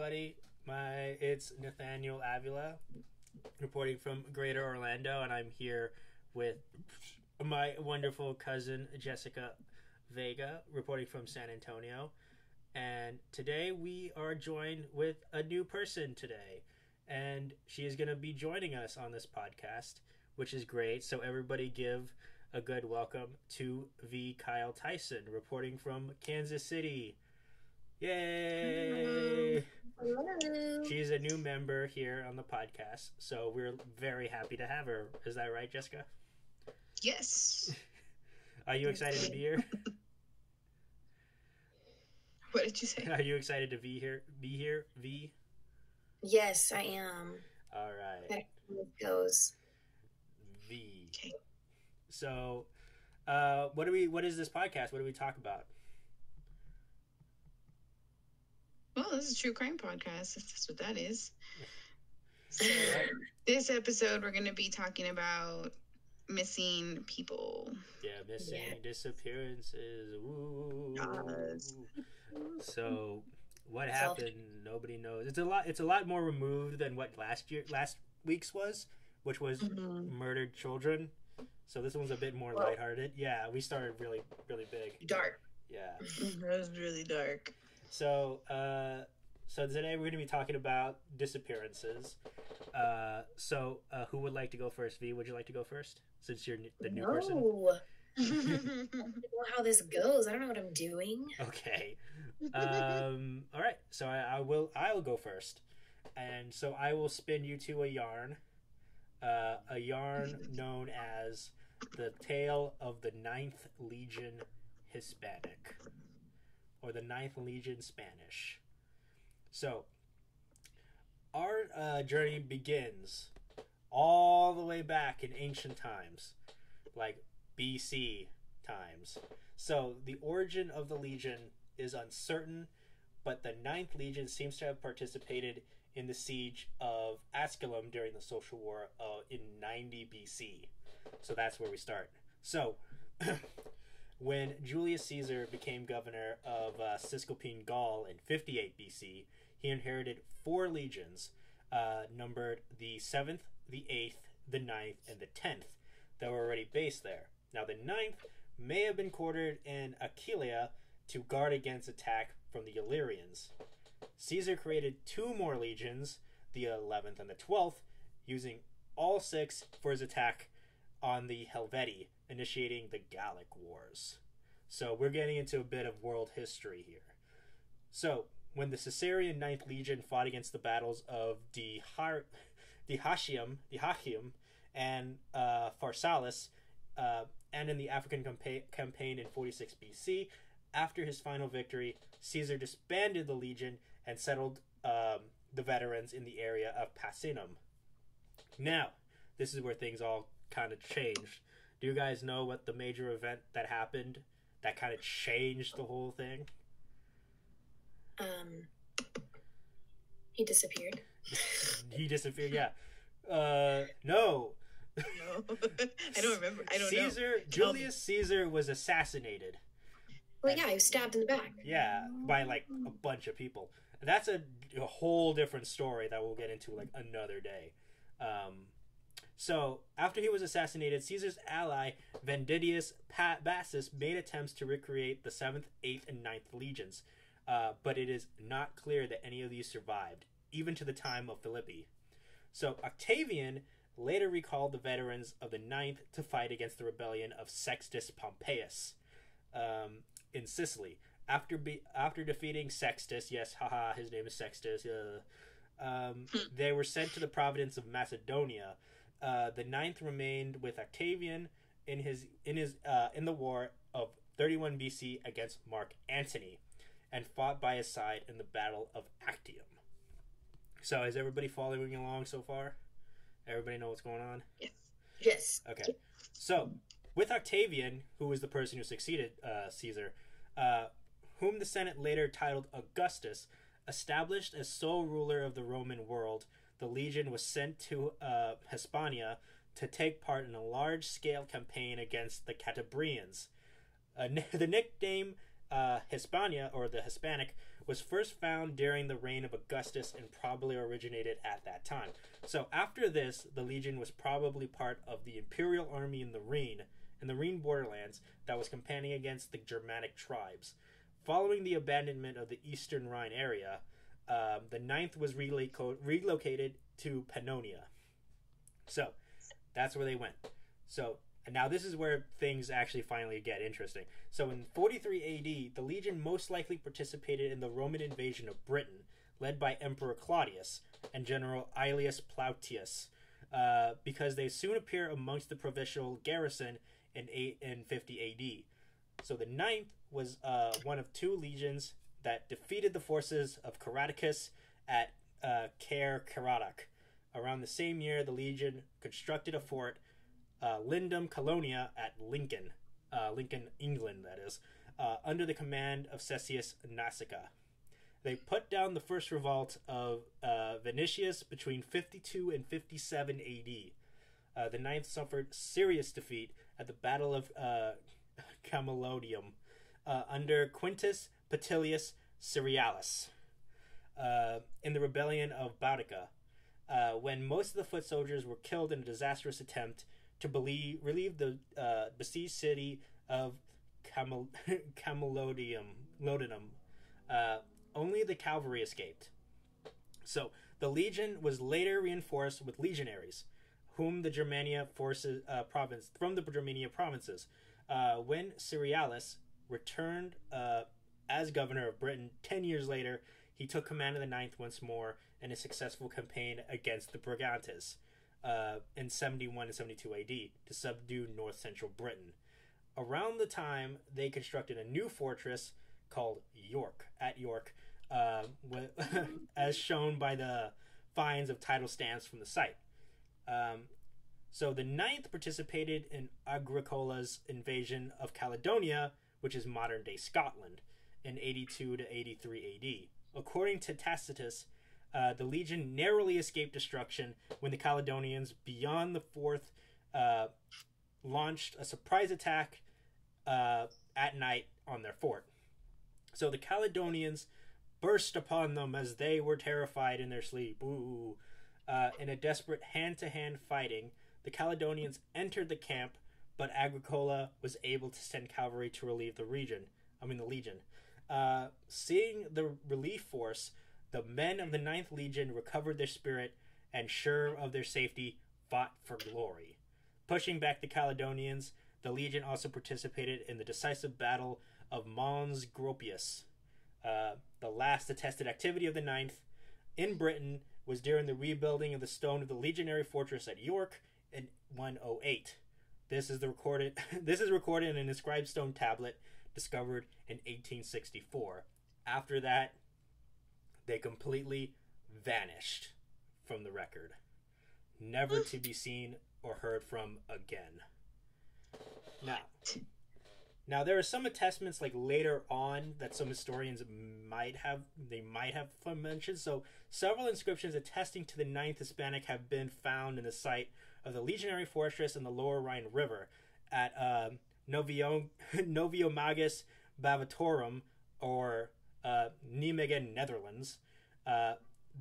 everybody. It's Nathaniel Avila, reporting from Greater Orlando, and I'm here with my wonderful cousin Jessica Vega, reporting from San Antonio. And today we are joined with a new person today, and she is going to be joining us on this podcast, which is great. So everybody give a good welcome to V. Kyle Tyson, reporting from Kansas City. Yay! Hello. She's a new member here on the podcast, so we're very happy to have her. Is that right, Jessica? Yes. Are you excited to be here? What did you say? Are you excited to be here? V? Yes, I am. All right. How it goes. V. Okay. So, what is this podcast? What do we talk about? Well, this is a true crime podcast. That's what that is. So, this episode, we're going to be talking about missing people. Yeah, missing disappearances. Ooh. Yes. So, what happened? Nobody knows. It's a lot more removed than what last week's was, which was murdered children. So this one's a bit more lighthearted. Yeah, we started really, really big. Dark. Yeah. That was really dark. So today we're going to be talking about disappearances. Who would like to go first? V, would you like to go first? Since you're the new person. I don't know how this goes. I don't know what I'm doing. Okay. All right. So I'll go first. And so I will spin you to a yarn known as the Tale of the Ninth Legion Hispanic, or the Ninth Legion Spanish. So our journey begins all the way back in ancient times, like BC times. So the origin of the Legion is uncertain, but the Ninth Legion seems to have participated in the siege of Asculum during the Social War in 90 BC. So that's where we start. So when Julius Caesar became governor of Cisalpine Gaul in 58 BC, he inherited 4 legions, numbered the 7th, the 8th, the 9th, and the 10th, that were already based there. Now, the 9th may have been quartered in Aquileia to guard against attack from the Illyrians. Caesar created 2 more legions, the 11th and the 12th, using all 6 for his attack on the Helvetii, initiating the Gallic Wars. So we're getting into a bit of world history here. So when the Caesarian 9th Legion fought against the battles of Dyrrhachium and Pharsalus, and in the African campaign in 46 BC, after his final victory, Caesar disbanded the legion and settled the veterans in the area of Pacinum. Now, this is where things all kind of changed. Do you guys know what the major event that happened that kind of changed the whole thing? He disappeared. He disappeared, yeah. No. No. I don't remember. I don't know. Julius Caesar was assassinated. Well, yeah, he was stabbed in the back. Yeah, by like a bunch of people. That's a whole different story that we'll get into like another day. So after he was assassinated, Caesar's ally Vendidius Bassus made attempts to recreate the 7th, 8th, and 9th legions, but it is not clear that any of these survived, even to the time of Philippi. So Octavian later recalled the veterans of the 9th to fight against the rebellion of Sextus Pompeius in Sicily. After defeating Sextus, yes, haha, his name is Sextus, they were sent to the province of Macedonia. The 9th remained with Octavian in the war of 31 BC against Mark Antony, and fought by his side in the Battle of Actium. So, is everybody following along so far? Everybody know what's going on? Yes. Yes. Okay. So, with Octavian, who was the person who succeeded Caesar, whom the Senate later titled Augustus, established as sole ruler of the Roman world, the legion was sent to Hispania to take part in a large-scale campaign against the Cantabrians. The nickname Hispania, or the Hispanic, was first found during the reign of Augustus and probably originated at that time. So after this, the Legion was probably part of the Imperial Army in the Rhine borderlands that was campaigning against the Germanic tribes. Following the abandonment of the Eastern Rhine area, the 9th was relocated to Pannonia. So that's where they went. So and now this is where things actually finally get interesting. So in 43 AD, the Legion most likely participated in the Roman invasion of Britain, led by Emperor Claudius and General Aelius Plautius, because they soon appear amongst the provincial garrison in 50 AD. So the 9th was one of 2 legions that defeated the forces of Caradocus at Caer Caradoc. Around the same year, the Legion constructed a fort, Lindum Colonia at Lincoln, England, that is, under the command of Cestius Nasica. They put down the first revolt of Vinicius between 52 and 57 AD. The 9th suffered serious defeat at the Battle of Camalodunum under Quintus Petilius Cerealis in the rebellion of Boudica, when most of the foot soldiers were killed in a disastrous attempt to relieve the besieged city of Camalodunum. Only the cavalry escaped. So the legion was later reinforced with legionaries, whom the Germania from the Germania provinces. When Cerealis returned as governor of Britain 10 years later, he took command of the 9th once more in a successful campaign against the Brigantes in 71 and 72 AD to subdue north-central Britain. Around the time, they constructed a new fortress called York, as shown by the finds of tidal stamps from the site. So the 9th participated in Agricola's invasion of Caledonia, which is modern-day Scotland, in 82 to 83 AD. According to Tacitus, the Legion narrowly escaped destruction when the Caledonians, beyond the 4th, launched a surprise attack at night on their fort. So the Caledonians burst upon them as they were terrified in their sleep. In a desperate hand-to-hand fighting, the Caledonians entered the camp, but Agricola was able to send cavalry to relieve the Legion. Seeing the relief force, the men of the 9th Legion recovered their spirit and, sure of their safety, fought for glory. Pushing back the Caledonians, the Legion also participated in the decisive battle of Mons Gropius. The last attested activity of the 9th in Britain was during the rebuilding of the stone of the legionary fortress at York in 108. This is recorded in an inscribed stone tablet discovered in 1864. After that, they completely vanished from the record, never to be seen or heard from again. Now there are some attestments like later on that some historians might have mentioned. So several inscriptions attesting to the 9th Hispanic have been found in the site of the legionary fortress in the lower Rhine River at Noviomagus Bavatorum, or Nijmegen, Netherlands.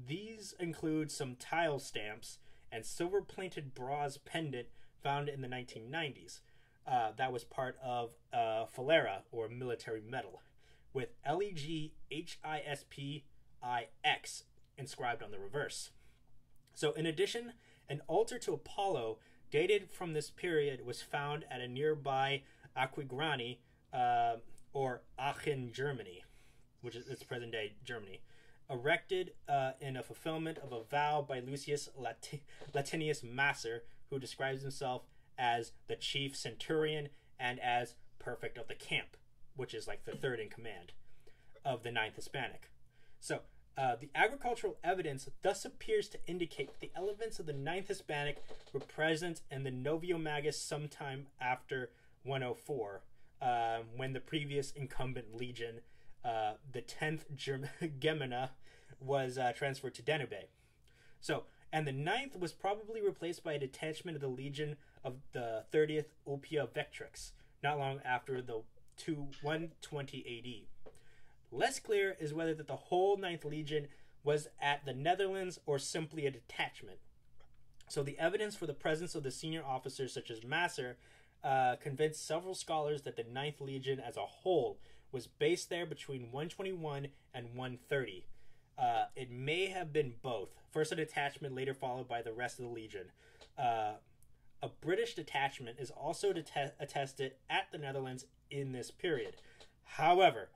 These include some tile stamps and silver-plated bronze pendant found in the 1990s. That was part of Falera, or military medal, with LEGHISPIX inscribed on the reverse. So in addition, an altar to Apollo dated from this period was found at a nearby Aquisgrani, or Aachen, Germany, which is its present-day Germany, erected in a fulfillment of a vow by Lucius Latinius Macer, who describes himself as the chief centurion and as prefect of the camp, which is like the third in command of the 9th Hispanic. So the agricultural evidence thus appears to indicate that the elements of the 9th Hispanic were present in the Noviomagus sometime after 104, when the previous incumbent legion, the 10th Gemina, was transferred to Danube. So, and the 9th was probably replaced by a detachment of the legion of the 30th Ulpia Vectrix, not long after the 120 AD. Less clear is whether that the whole Ninth Legion was at the Netherlands or simply a detachment. So the evidence for the presence of the senior officers such as Masser convinced several scholars that the Ninth Legion as a whole was based there between 121 and 130. It may have been both. First a detachment, later followed by the rest of the Legion. A British detachment is also attested at the Netherlands in this period. However,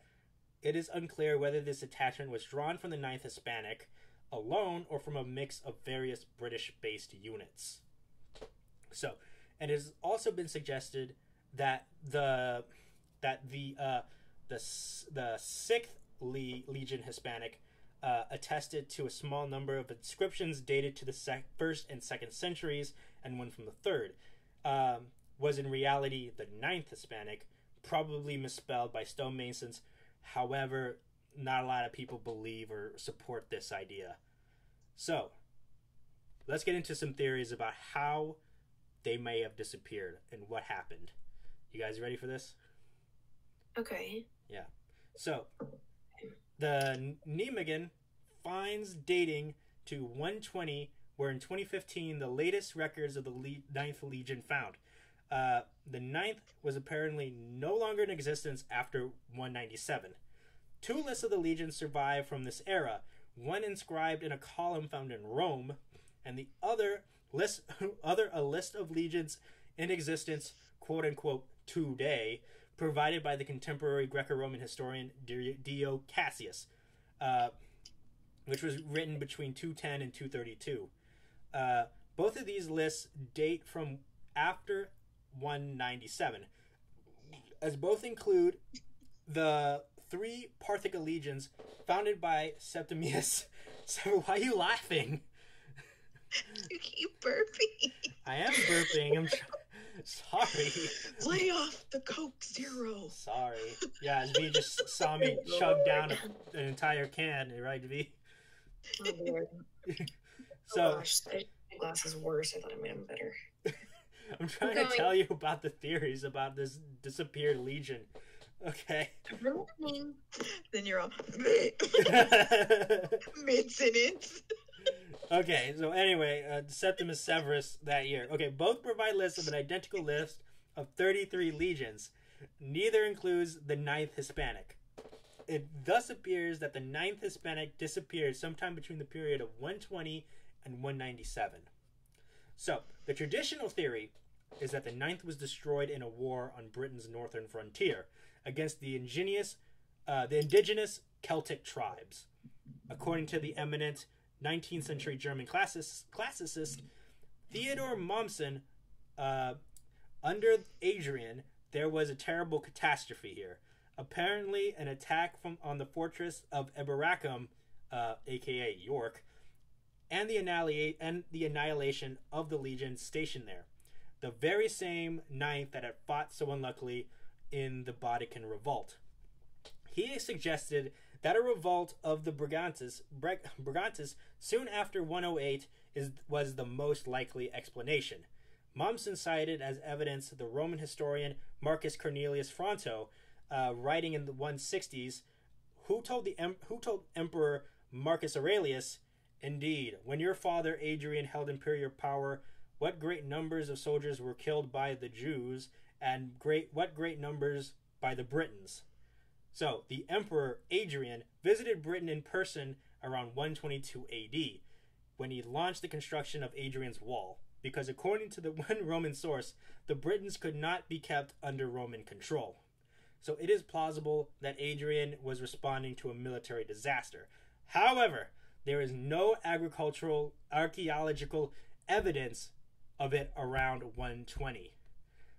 it is unclear whether this detachment was drawn from the 9th Hispanic alone or from a mix of various British-based units. So, and it has also been suggested that the 6th Legion Hispanic attested to a small number of inscriptions dated to the 1st and 2nd centuries and one from the 3rd, was in reality the 9th Hispanic, probably misspelled by stonemasons. However, not a lot of people believe or support this idea. So, let's get into some theories about how they may have disappeared and what happened. You guys ready for this? Okay. Yeah. So, the Nijmegen finds dating to 120, where in 2015 the latest records of the 9th Legion found. The 9th was apparently no longer in existence after 197. 2 lists of the Legion survive from this era, one inscribed in a column found in Rome, and the other a list of legions in existence, quote-unquote, today, provided by the contemporary Greco-Roman historian Dio Cassius, which was written between 210 and 232. Both of these lists date from after 197, as both include the 3 Parthic legions founded by Septimius. So why are you laughing? You keep burping. I am burping. I'm sorry. Lay off the Coke Zero. Sorry. Yeah, as V just saw me chug down an entire can, right, V? Oh, Lord. So, oh, gosh. My glass is worse. I thought I might have better. I'm trying to tell you about the theories about this disappeared legion. Okay. Then you're all mid-sentence. Okay, so anyway, Septimus Severus that year. Okay, both provide lists of an identical list of 33 legions. Neither includes the 9th Hispanic. It thus appears that the 9th Hispanic disappeared sometime between the period of 120 and 197. So, the traditional theory is that the 9th was destroyed in a war on Britain's northern frontier against the indigenous Celtic tribes. According to the eminent 19th century German classicist Theodor Mommsen, under Adrian, there was a terrible catastrophe here. Apparently, an attack on the fortress of Eberacum, aka York, and the annihilation of the legion stationed there. The very same 9th that had fought so unluckily in the Bodican revolt. He suggested that a revolt of the Brigantes soon after 108 was the most likely explanation. Mommsen cited as evidence the Roman historian Marcus Cornelius Fronto, writing in the 160s, who told Emperor Marcus Aurelius, "Indeed, when your father Adrian held imperial power, what great numbers of soldiers were killed by the Jews, and what great numbers by the Britons." So, the Emperor Adrian visited Britain in person around 122 AD, when he launched the construction of Adrian's Wall, because according to the one Roman source, the Britons could not be kept under Roman control. So it is plausible that Adrian was responding to a military disaster. However, there is no archaeological evidence of it around 120.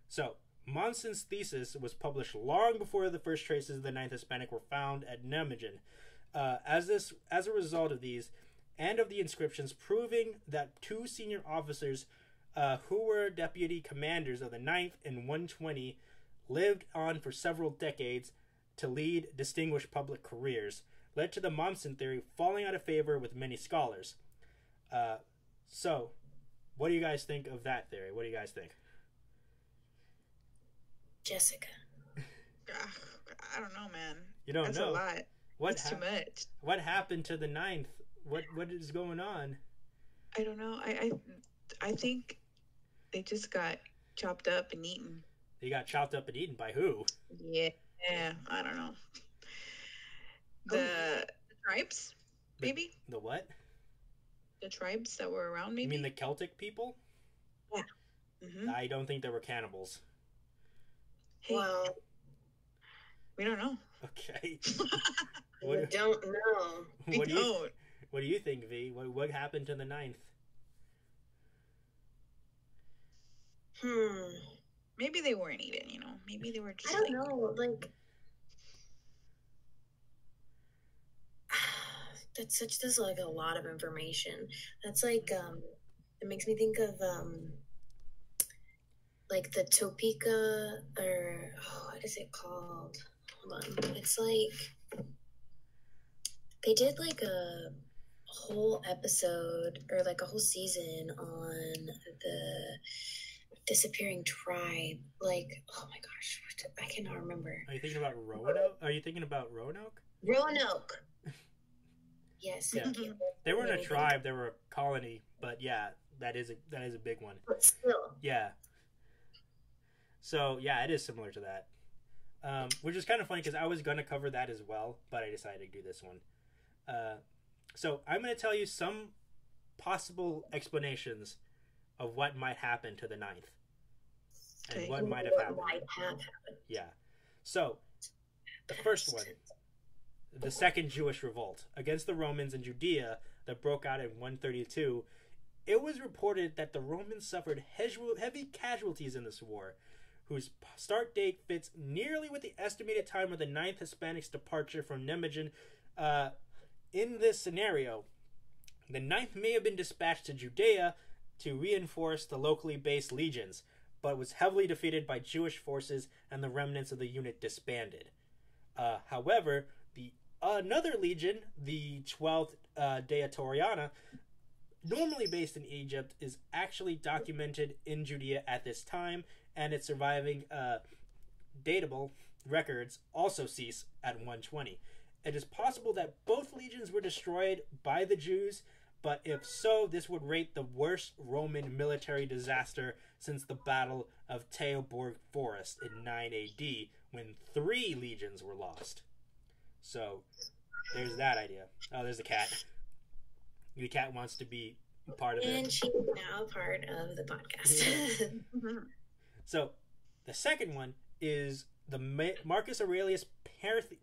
So, Mommsen's thesis was published long before the first traces of the 9th Hispanic were found at Nijmegen. As a result of these, and of the inscriptions proving that 2 senior officers who were deputy commanders of the 9th in 120 lived on for several decades to lead distinguished public careers, led to the Mommsen theory falling out of favor with many scholars. So, what do you guys think of that theory? What do you guys think? Jessica. I don't know, man. You don't That's know? a lot. It's too much. What happened to the ninth? What is going on? I don't know. I think they just got chopped up and eaten. They got chopped up and eaten by who? Yeah, I don't know. The tribes, maybe? The what? The tribes that were around, maybe? You mean the Celtic people? Yeah. Mm-hmm. I don't think they were cannibals. Hey, Well, we don't know. Okay. we don't know. What do you think, V? What happened to the ninth? Maybe they weren't eaten, you know? Maybe they were just I don't know. Like, that's like a lot of information. That's like, it makes me think of, like the Topeka, or, what is it called? Hold on. It's like, they did like a whole episode, or like a whole season on the disappearing tribe. Like, oh my gosh, I cannot remember. Are you thinking about Roanoke? Are you thinking about Roanoke? Roanoke. Yes. Yeah. They weren't a tribe; they were a colony. But yeah, that is a big one. But still. Yeah. So yeah, it is similar to that, which is kind of funny because I was going to cover that as well, but I decided to do this one. So I'm going to tell you some possible explanations of what might happen to the ninth. And what might have happened. Yeah. So, the first one, the Second Jewish Revolt against the Romans in Judea that broke out in 132. It was reported that the Romans suffered heavy casualties in this war, whose start date fits nearly with the estimated time of the ninth Hispanic's departure from Nijmegen. In this scenario, the ninth may have been dispatched to Judea to reinforce the locally based legions, but was heavily defeated by Jewish forces and the remnants of the unit disbanded. However, another legion, the 12th Deatoriana, normally based in Egypt, is actually documented in Judea at this time, and its surviving datable records also cease at 120. It is possible that both legions were destroyed by the Jews, but if so, this would rate the worst Roman military disaster since the Battle of Taoborg Forest in 9 AD, when 3 legions were lost. So, there's that idea. Oh, there's the cat. The cat wants to be part of it. And she's now part of the podcast. So, the second one is the Marcus Aurelius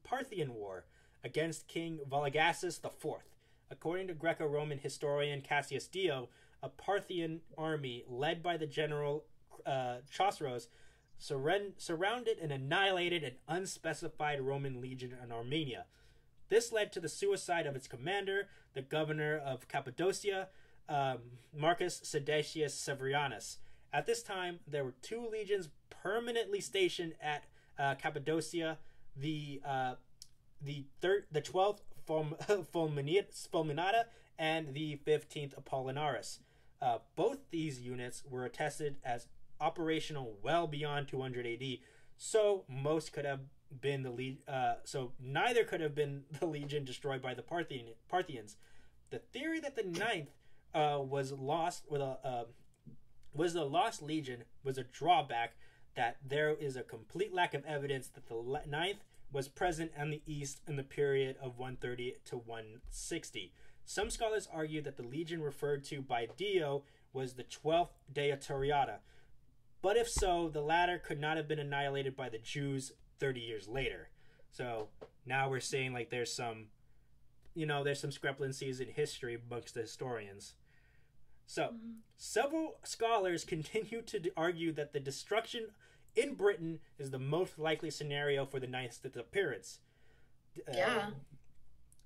Parthian War against King Vologases IV. According to Greco-Roman historian Cassius Dio, a Parthian army led by the general Chosroes surrounded and annihilated an unspecified Roman legion in Armenia. This led to the suicide of its commander, the governor of Cappadocia, Marcus Sedatius Severianus. At this time, there were 2 legions permanently stationed at Cappadocia: the 12th Fulminata and the 15th Apollinaris. Both these units were attested as operational well beyond 200 AD, so most could have been neither could have been the legion destroyed by the Parthians. The theory that the ninth was the lost legion was a drawback, that there is a complete lack of evidence that the ninth was present in the east in the period of 130 to 160. Some scholars argue that the legion referred to by Dio was the 12th Deatoriana, but if so, the latter could not have been annihilated by the Jews 30 years later. So now we're saying like there's some discrepancies in history amongst the historians. So several scholars continue to argue that the destruction in Britain is the most likely scenario for the ninth's disappearance.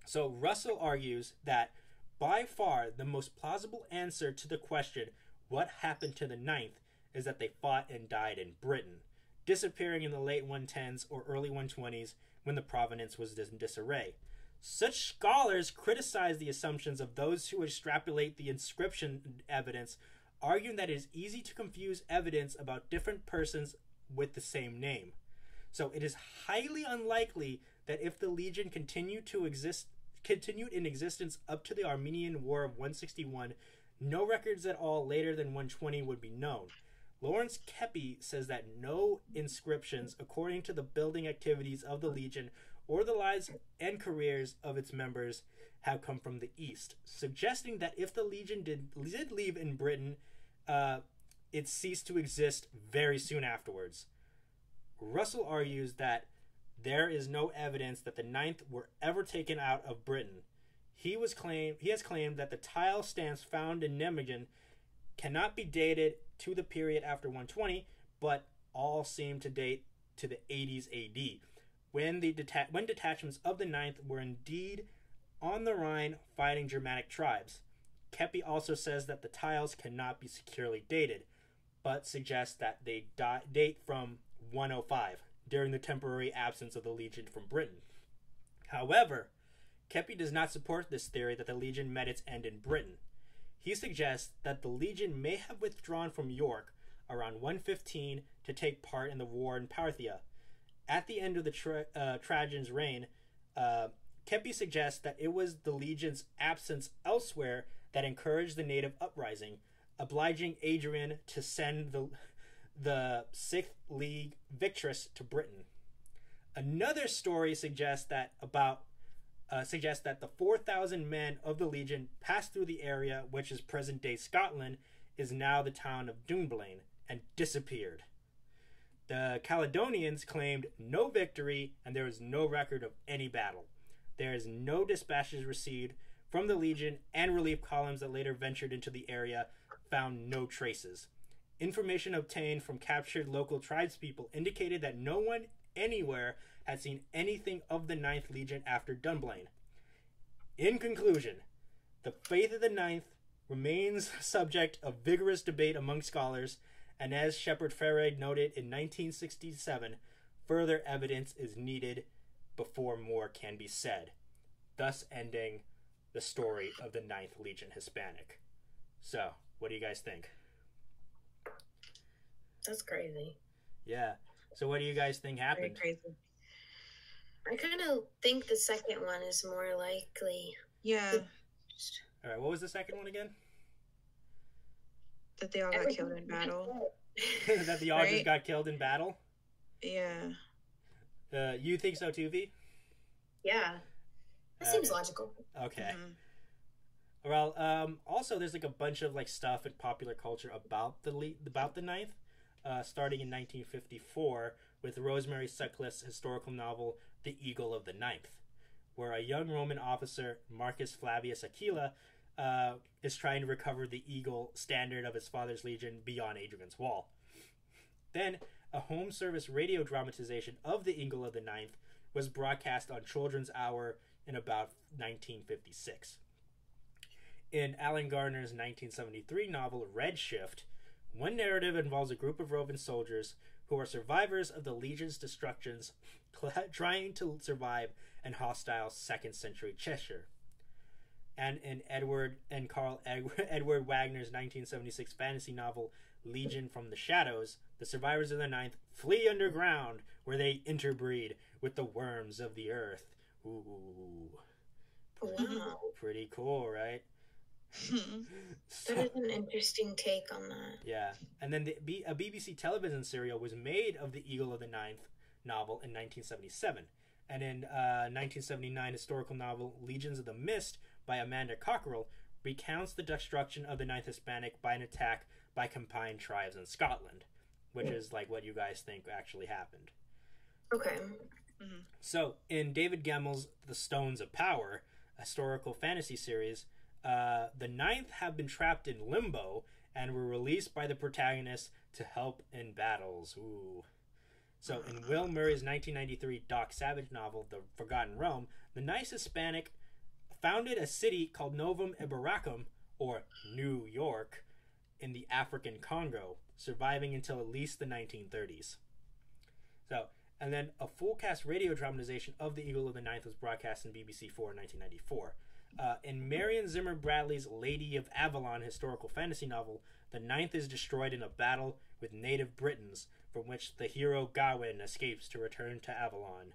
So Russell argues that by far the most plausible answer to the question, what happened to the ninth, is that they fought and died in Britain, disappearing in the late 110s or early 120s when the provenance was in disarray. Such scholars criticize the assumptions of those who extrapolate the inscription evidence, arguing that it is easy to confuse evidence about different persons with the same name. So it is highly unlikely that if the Legion continued in existence up to the Armenian War of 161, no records at all later than 120 would be known. Lawrence Kepi says that no inscriptions according to the building activities of the Legion or the lives and careers of its members have come from the East, suggesting that if the Legion did leave in Britain, it ceased to exist very soon afterwards. Russell argues that there is no evidence that the Ninth were ever taken out of Britain. He has claimed that the tile stamps found in Nijmegen cannot be dated to the period after 120, but all seem to date to the 80s AD, when detachments of the Ninth were indeed on the Rhine fighting Germanic tribes. Kepi also says that the tiles cannot be securely dated, but suggests that they date from 105, during the temporary absence of the Legion from Britain. However, Kepi does not support this theory that the Legion met its end in Britain. He suggests that the Legion may have withdrawn from York around 115 to take part in the war in Parthia. At the end of the Trajan's reign, Kepi suggests that it was the Legion's absence elsewhere that encouraged the native uprising, obliging Adrian to send the Sixth League victress to Britain. Another story suggests that the 4,000 men of the Legion passed through the area, which is present-day Scotland, is now the town of Dunblane, and disappeared. The Caledonians claimed no victory, and there is no record of any battle. There is no dispatches received from the Legion, and relief columns that later ventured into the area found no traces. Information obtained from captured local tribespeople indicated that no one anywhere had seen anything of the Ninth Legion after Dunblane. In conclusion, the fate of the Ninth remains subject of vigorous debate among scholars, and as Shepard Fairey noted in 1967, further evidence is needed before more can be said, thus ending the story of the Ninth Legion Hispanic. So, what do you guys think? That's crazy. Yeah. So what do you guys think happened? Very crazy. I kind of think the second one is more likely. Yeah. All right. What was the second one again? That they all got killed in battle. That they all just got killed in battle? Yeah. You think so too, V? Yeah. That seems logical. Okay. Mm-hmm. Well, also there's like a bunch of like stuff in popular culture about the Ninth, starting in 1954 with Rosemary Sutcliffe's historical novel *The Eagle of the Ninth*, where a young Roman officer, Marcus Flavius Aquila, is trying to recover the eagle standard of his father's legion beyond Adrian's Wall. Then, a home service radio dramatization of *The Eagle of the Ninth* was broadcast on Children's Hour in about 1956. In Alan Gardner's 1973 novel *Red Shift*, one narrative involves a group of Roman soldiers who are survivors of the Legion's destructions, trying to survive in hostile 2nd century Cheshire. And in Edward Wagner's 1976 fantasy novel *Legion from the Shadows*, the survivors of the Ninth flee underground, where they interbreed with the worms of the earth. Ooh. Wow. Pretty cool, right? That is an interesting take on that. Yeah. And then a BBC television serial was made of the Eagle of the Ninth novel in 1977. And in 1979 historical novel *Legions of the Mist* by Amanda Cockerell recounts the destruction of the Ninth Hispanic by an attack by combined tribes in Scotland, which is like what you guys think actually happened. Okay. Mm-hmm. So, in David Gemmell's *The Stones of Power*, a historical fantasy series, the Ninth have been trapped in limbo and were released by the protagonist to help in battles. Ooh. So, in Will Murray's 1993 Doc Savage novel, *The Forgotten Realm*, the Ninth Hispanic founded a city called Novum Iberacum, or New York, in the African Congo, surviving until at least the 1930s. So, and then a full-cast radio dramatization of *The Eagle of the Ninth* was broadcast in BBC4 in 1994. In Marion Zimmer Bradley's *Lady of Avalon* historical fantasy novel, the Ninth is destroyed in a battle with native Britons, from which the hero Gawain escapes to return to Avalon.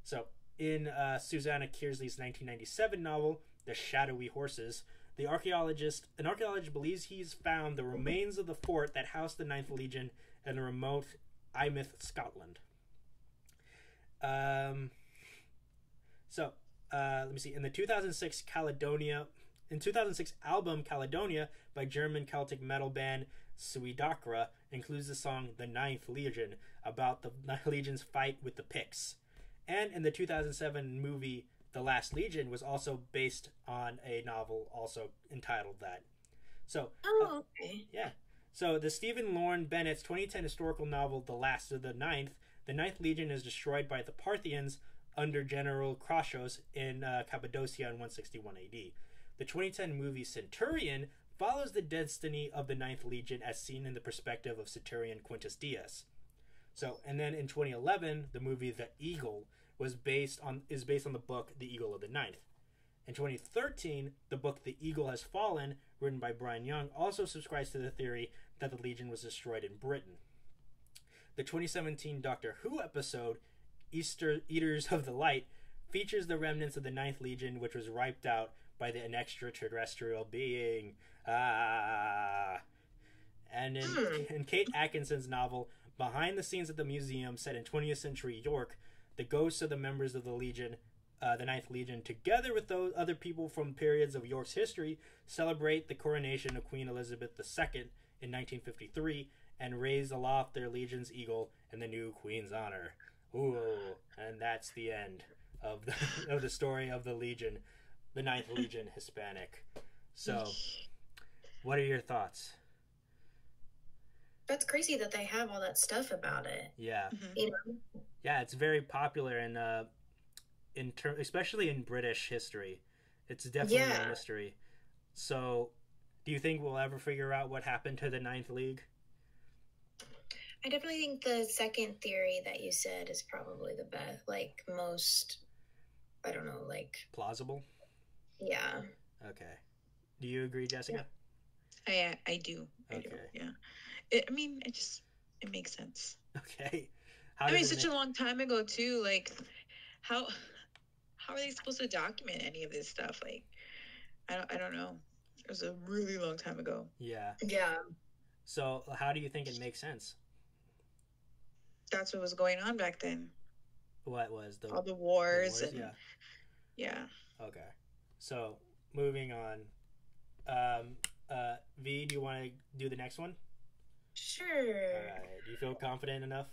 So, in Susanna Kearsley's 1997 novel, The Shadowy Horses, an archaeologist believes he's found the remains of the fort that housed the Ninth Legion in remote Eyemouth, Scotland. Let me see. In the 2006 album Caledonia by German Celtic metal band Suidakra includes the song The Ninth Legion about the Legion's fight with the Picts. And in the 2007 movie The Last Legion was also based on a novel also entitled that. So, okay. Yeah. So the Stephen Lorne Bennett's 2010 historical novel The Last of the Ninth Legion is destroyed by the Parthians under General Crassus in Cappadocia in 161 AD. The 2010 movie Centurion follows the destiny of the Ninth Legion as seen in the perspective of Centurion Quintus Dias. So, and then in 2011, the movie The Eagle is based on the book The Eagle of the Ninth. In 2013, the book The Eagle Has Fallen, written by Brian Young, also subscribes to the theory that the Legion was destroyed in Britain. The 2017 Doctor Who episode Eaters of the Light features the remnants of the Ninth Legion, which was wiped out by an extraterrestrial being. And in Kate Atkinson's novel Behind the Scenes at the Museum, set in 20th century York, the ghosts of the members of the Legion, the Ninth Legion, together with those other people from periods of York's history, celebrate the coronation of Queen Elizabeth II in 1953 and raise aloft their Legion's eagle in the new Queen's honor. Ooh, and that's the end of the story of the Legion, the Ninth Legion Hispanic. So, what are your thoughts? That's crazy that they have all that stuff about it. Yeah. You know? Yeah, it's very popular especially in British history. It's definitely a mystery. So, do you think we'll ever figure out what happened to the Ninth League? I definitely think the second theory that you said is probably the best, most, I don't know, plausible? Yeah. Okay. Do you agree, Jessica? Yeah. I do. Okay. I do, yeah. It makes sense. Okay. Such a long time ago too. How are they supposed to document any of this stuff? I don't know. It was a really long time ago. Yeah. Yeah. So, how do you think it makes sense? That's what was going on back then. What was all the wars and yeah. Okay. So, moving on. V, do you want to do the next one? Sure. All right. Do you feel confident enough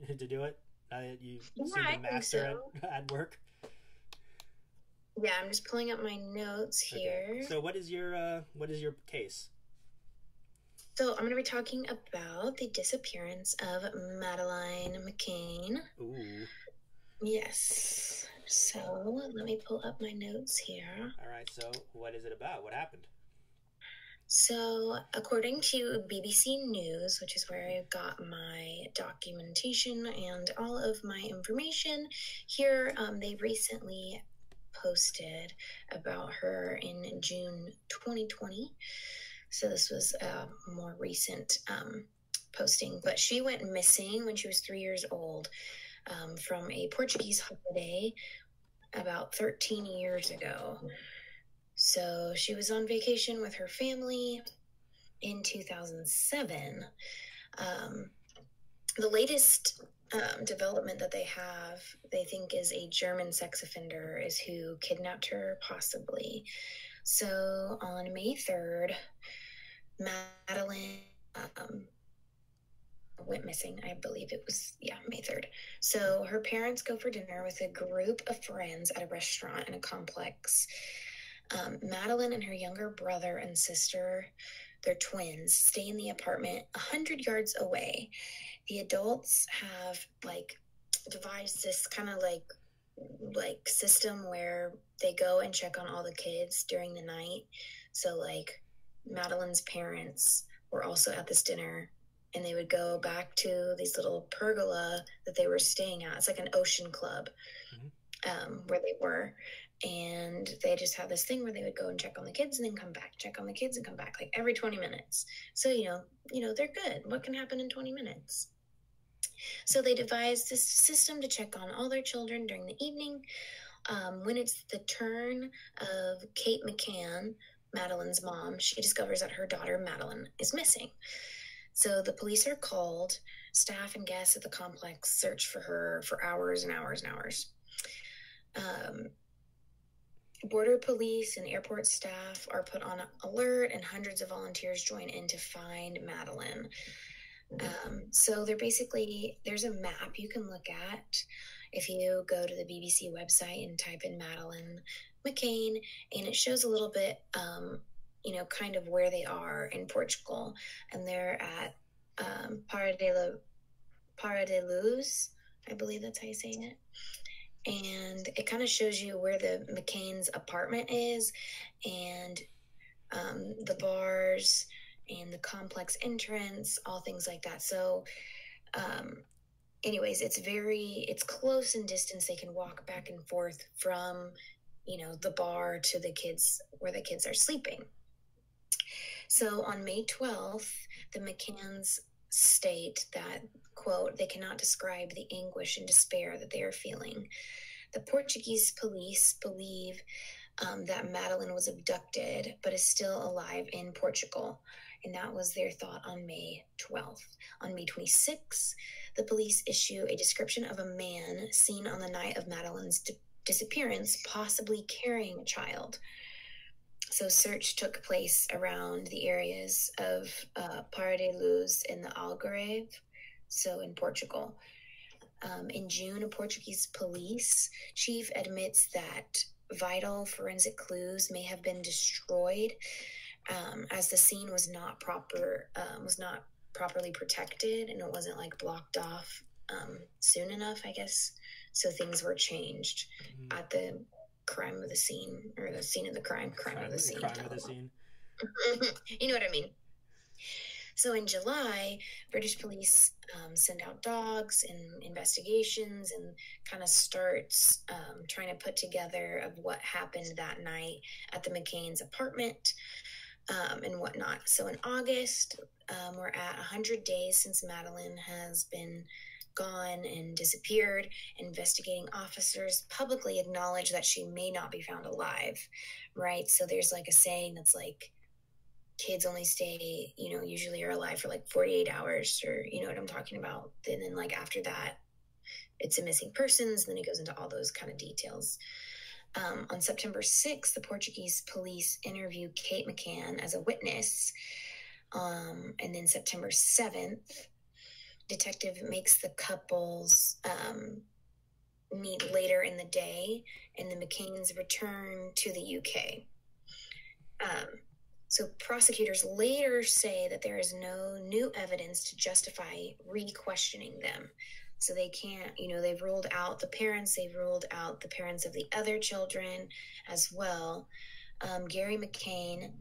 to do it? Now that you've seen the master at work? Yeah, I'm just pulling up my notes here. Okay. So what is your case? So I'm going to be talking about the disappearance of Madeline McCain. Ooh. Yes. So let me pull up my notes here. All right. So what is it about? What happened? So according to BBC News, which is where I got my documentation and all of my information here, they recently posted about her in June 2020. So this was a more recent posting, but she went missing when she was 3 years old from a Portuguese holiday about 13 years ago. So she was on vacation with her family in 2007. The latest development that they think is a German sex offender is who kidnapped her, possibly. So on May 3rd, Madeline went missing. I believe it was, May 3rd. So her parents go for dinner with a group of friends at a restaurant in a complex. Madeline and her younger brother and sister, they're twins, stay in the apartment 100 yards away. The adults have devised this kind of system where they go and check on all the kids during the night. So Madeline's parents were also at this dinner, and they would go back to these little pergola that they were staying at. It's like an ocean club where they were. And they just had this thing where they would go and check on the kids and then come back, check on the kids and come back, every 20 minutes. So, they're good. What can happen in 20 minutes? So they devised this system to check on all their children during the evening. When it's the turn of Kate McCann, Madeline's mom, she discovers that her daughter, Madeline, is missing. So the police are called. Staff and guests at the complex search for her for hours and hours and hours. Border police and airport staff are put on alert, and hundreds of volunteers join in to find Madeline. So there's a map you can look at if you go to the BBC website and type in Madeline McCann, and it shows a little bit, kind of where they are in Portugal, and they're at Para de Luz, I believe that's how you say it. And it kind of shows you where the McCann's apartment is, and the bars and the complex entrance, all things like that. So anyways, it's close in distance. They can walk back and forth from, the bar to the kids, where the kids are sleeping. So on May 12th, the McCanns state that, quote, they cannot describe the anguish and despair that they are feeling. The Portuguese police believe that Madeline was abducted but is still alive in Portugal. And that was their thought on May 12th. On May 26th, the police issue a description of a man seen on the night of Madeline's disappearance, possibly carrying a child. So search took place around the areas of Para de Luz in the Algarve, so in Portugal. In June, a Portuguese police chief admits that vital forensic clues may have been destroyed, as the scene was not properly protected, and it wasn't blocked off soon enough, I guess. So things were changed at the crime of the scene, or the scene of the crime of the scene. You know what I mean? So in July, British police send out dogs and investigations, and kind of starts trying to put together of what happened that night at the McCann's apartment and whatnot. So in August, we're at 100 days since Madeline has been gone and disappeared. Investigating officers publicly acknowledge that she may not be found alive, right? So there's a saying that's kids only stay, usually are alive for 48 hours, or you know what I'm talking about. And then after that, it's a missing persons, and then it goes into all those kind of details. On September 6th, the Portuguese police interview Kate McCann as a witness. And then September 7th, detective makes the couples meet later in the day, and the McCanns return to the UK. So prosecutors later say that there is no new evidence to justify re-questioning them. So they can't, they've ruled out the parents, they've ruled out the parents of the other children as well. Gary McCann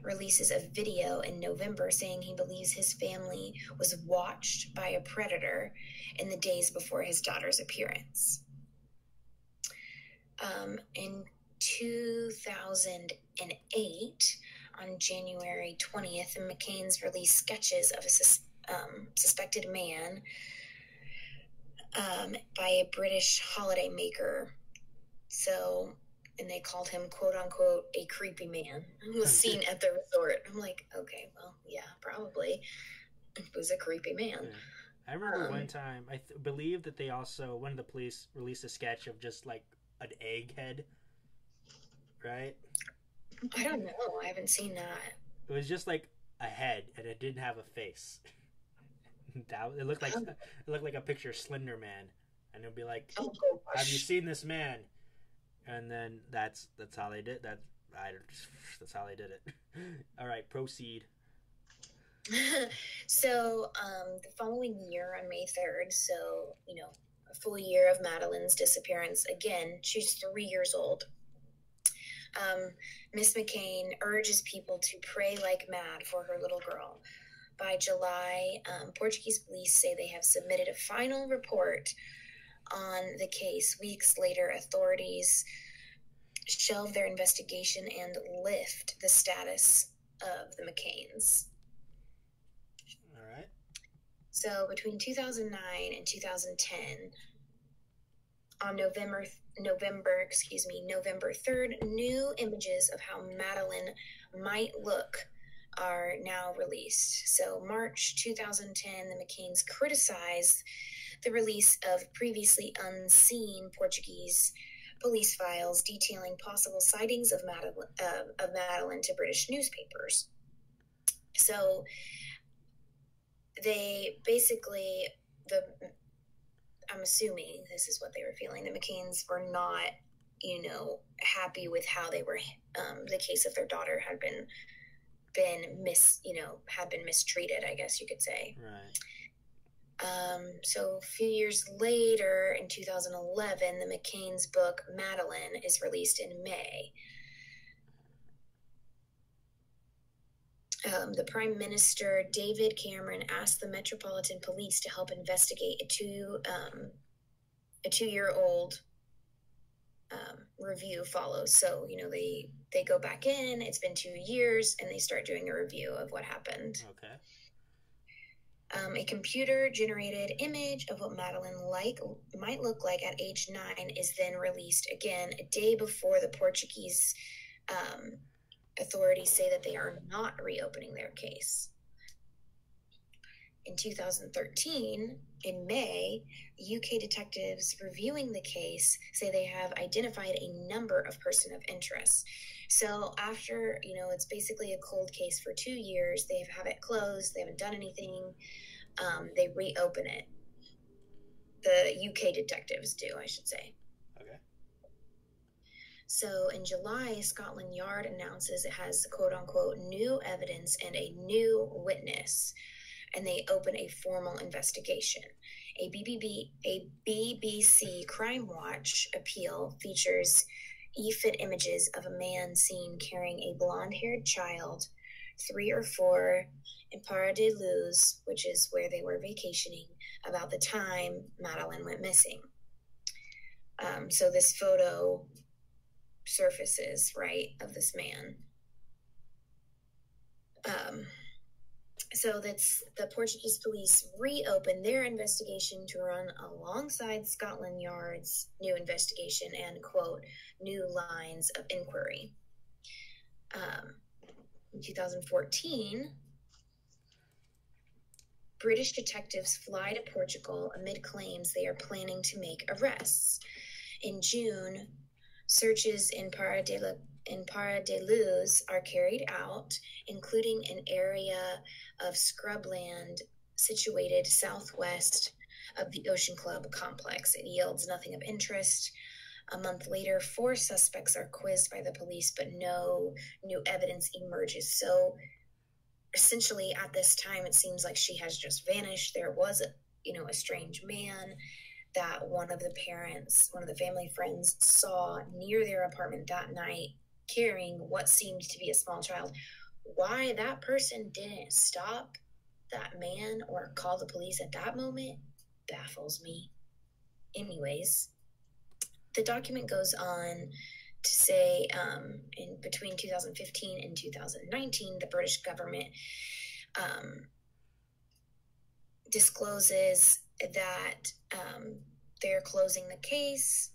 releases a video in November saying he believes his family was watched by a predator in the days before his daughter's appearance. In 2008, on January 20th, the McCanns released sketches of a suspected man by a British holiday maker. So, and they called him, quote unquote, a creepy man who was seen at the resort. I'm like, okay, well, yeah, probably. It was a creepy man. Yeah. I remember one time, I believe that they also, one of the police released a sketch of just an egg head, right? I don't know. I haven't seen that. It was just a head, and it didn't have a face. It looked like a picture of Slender Man, and it'd be like, oh, "Have you seen this man?" And then that's how they did that. That's how they did it. All right, proceed. So the following year, on May 3rd, so a full year of Madeline's disappearance. Again, she's 3 years old. Miss McCann urges people to pray like mad for her little girl. By July, Portuguese police say they have submitted a final report on the case. Weeks later, authorities shelve their investigation and lift the status of the McCanns. All right. So So between 2009 and 2010, on November 3rd, new images of how Madeline might look are now released. So March 2010, the McCains criticized the release of previously unseen Portuguese police files detailing possible sightings of Madeline to British newspapers. So they basically, I'm assuming this is what they were feeling. The McCains were not, happy with how they were. The case of their daughter had been mistreated, I guess you could say. Right. So a few years later, in 2011, the McCain's book Madeline is released in May. The Prime Minister, David Cameron, asked the Metropolitan Police to help investigate a two-year-old review follows. So, they go back in, it's been 2 years, and they start doing a review of what happened. Okay. A computer-generated image of what Madeline might look like at age 9 is then released again a day before the Portuguese authorities say that they are not reopening their case. In 2013, in May, UK detectives reviewing the case say they have identified a number of persons of interest. So after, it's basically a cold case for 2 years, they have it closed, they haven't done anything, they reopen it. The UK detectives do, I should say. Okay. So in July, Scotland Yard announces it has quote-unquote new evidence and a new witness, and they open a formal investigation. A BBC Crime Watch appeal features e-fit images of a man seen carrying a blonde-haired child, 3 or 4, in Para de Luz, which is where they were vacationing, about the time Madeline went missing. So this photo surfaces, right, of this man. So that's the Portuguese police reopened their investigation to run alongside Scotland Yard's new investigation and, quote, new lines of inquiry. In 2014, British detectives fly to Portugal amid claims they are planning to make arrests. In June, searches in Para de Luz are carried out, including an area of scrubland situated southwest of the Ocean Club complex. It yields nothing of interest. A month later, 4 suspects are quizzed by the police, but no new evidence emerges. So essentially at this time, it seems like she has just vanished. There was a strange man that one of the family friends saw near their apartment that night carrying what seemed to be a small child. Why that person didn't stop that man or call the police at that moment baffles me. Anyways, the document goes on to say in between 2015 and 2019, the British government discloses that they're closing the case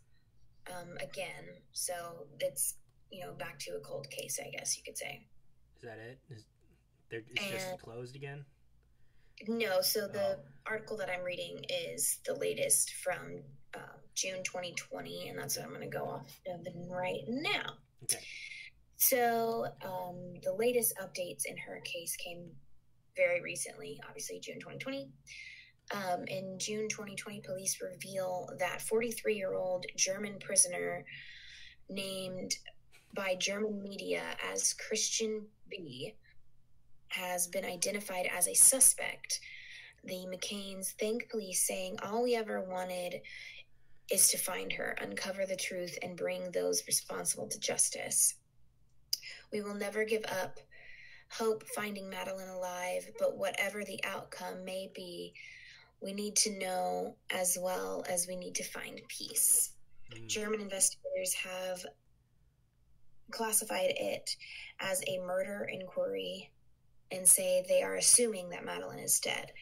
again. So it's, back to a cold case, I guess you could say. Is that it? It's just closed again? No, so the article that I'm reading is the latest from June 2020, and that's what I'm going to go off of right now. Okay. So the latest updates in her case came very recently, obviously June 2020. In June 2020, police reveal that 43-year-old German prisoner named by German media as Christian B has been identified as a suspect. The McCains thank police, saying, "All we ever wanted is to find her, uncover the truth, and bring those responsible to justice. We will never give up hope finding Madeline alive, but whatever the outcome may be, we need to know as well as we need to find peace." German investigators have classified it as a murder inquiry and say they are assuming that Madeline is dead.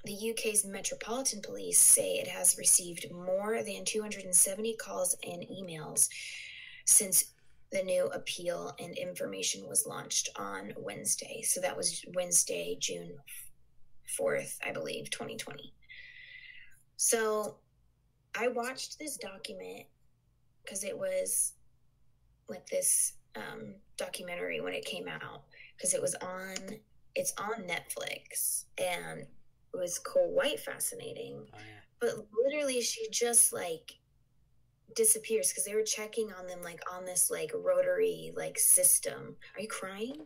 the UK's Metropolitan Police say it has received more than 270 calls and emails since the new appeal and information was launched on Wednesday. So that was Wednesday, June 4th, I believe, 2020. So I watched this document because it was like this documentary when it came out, because it's on Netflix, and it was quite fascinating. Oh, yeah. But literally she just like disappears because they were checking on them like on this like rotary like system. Are you crying?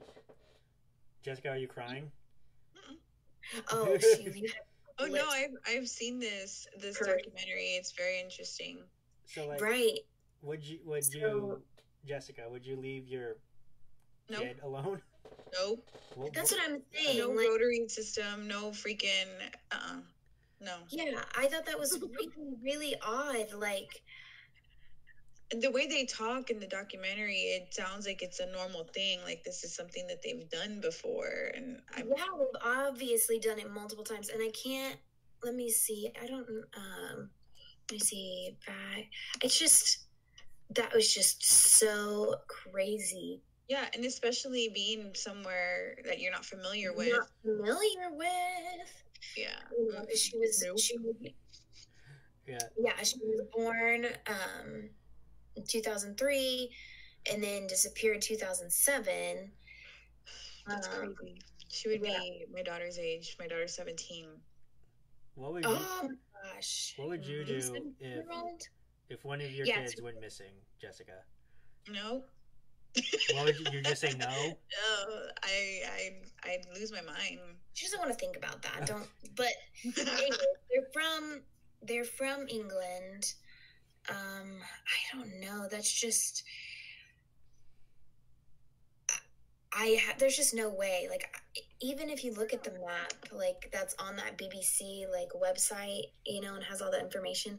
Jessica, are you crying? Oh, she Oh no, I've seen this documentary. It's very interesting. So like, right. Would you, Jessica? Would you leave your kid alone? Nope. That's what I'm saying. No like, rotary system. No freaking. No. Yeah, I thought that was really, really odd. Like the way they talk in the documentary, it sounds like it's a normal thing. Like this is something that they've done before, and they've obviously done it multiple times. And I can't. Let me see. I don't. Let me see. Back. It's just that was just so crazy. Yeah, and especially being somewhere that you're not familiar with. Yeah. She was. Yeah. Yeah, she was born in 2003, and then disappeared 2007. That's crazy. She would be my daughter's age. My daughter's 17. What would you? Oh my gosh! What would you do if one of your kids went missing, Jessica? No. What would you just say? No. No, I'd lose my mind. She doesn't want to think about that. Don't. But anyway, they're from England. I don't know. That's just. There's just no way. Like, even if you look at the map, like that's on that BBC like website, you know, and has all the information.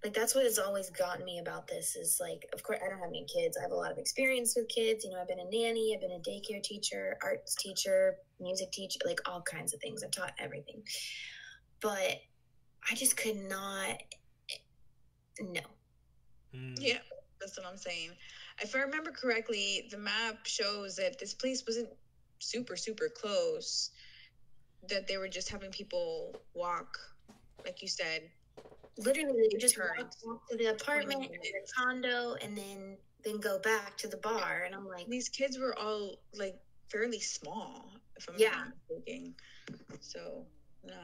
Like that's what has always gotten me about this is like, of course, I don't have any kids. I have a lot of experience with kids. You know, I've been a nanny, I've been a daycare teacher, arts teacher, music teacher, like all kinds of things. I've taught everything. But I just could not. No. Yeah, that's what I'm saying. If I remember correctly, the map shows that this place wasn't super, super close. That they were just having people walk, like you said. Literally, they just walk to the apartment, the condo, and then go back to the bar. And I'm like, these kids were all like fairly small, if I'm not mistaken. So no,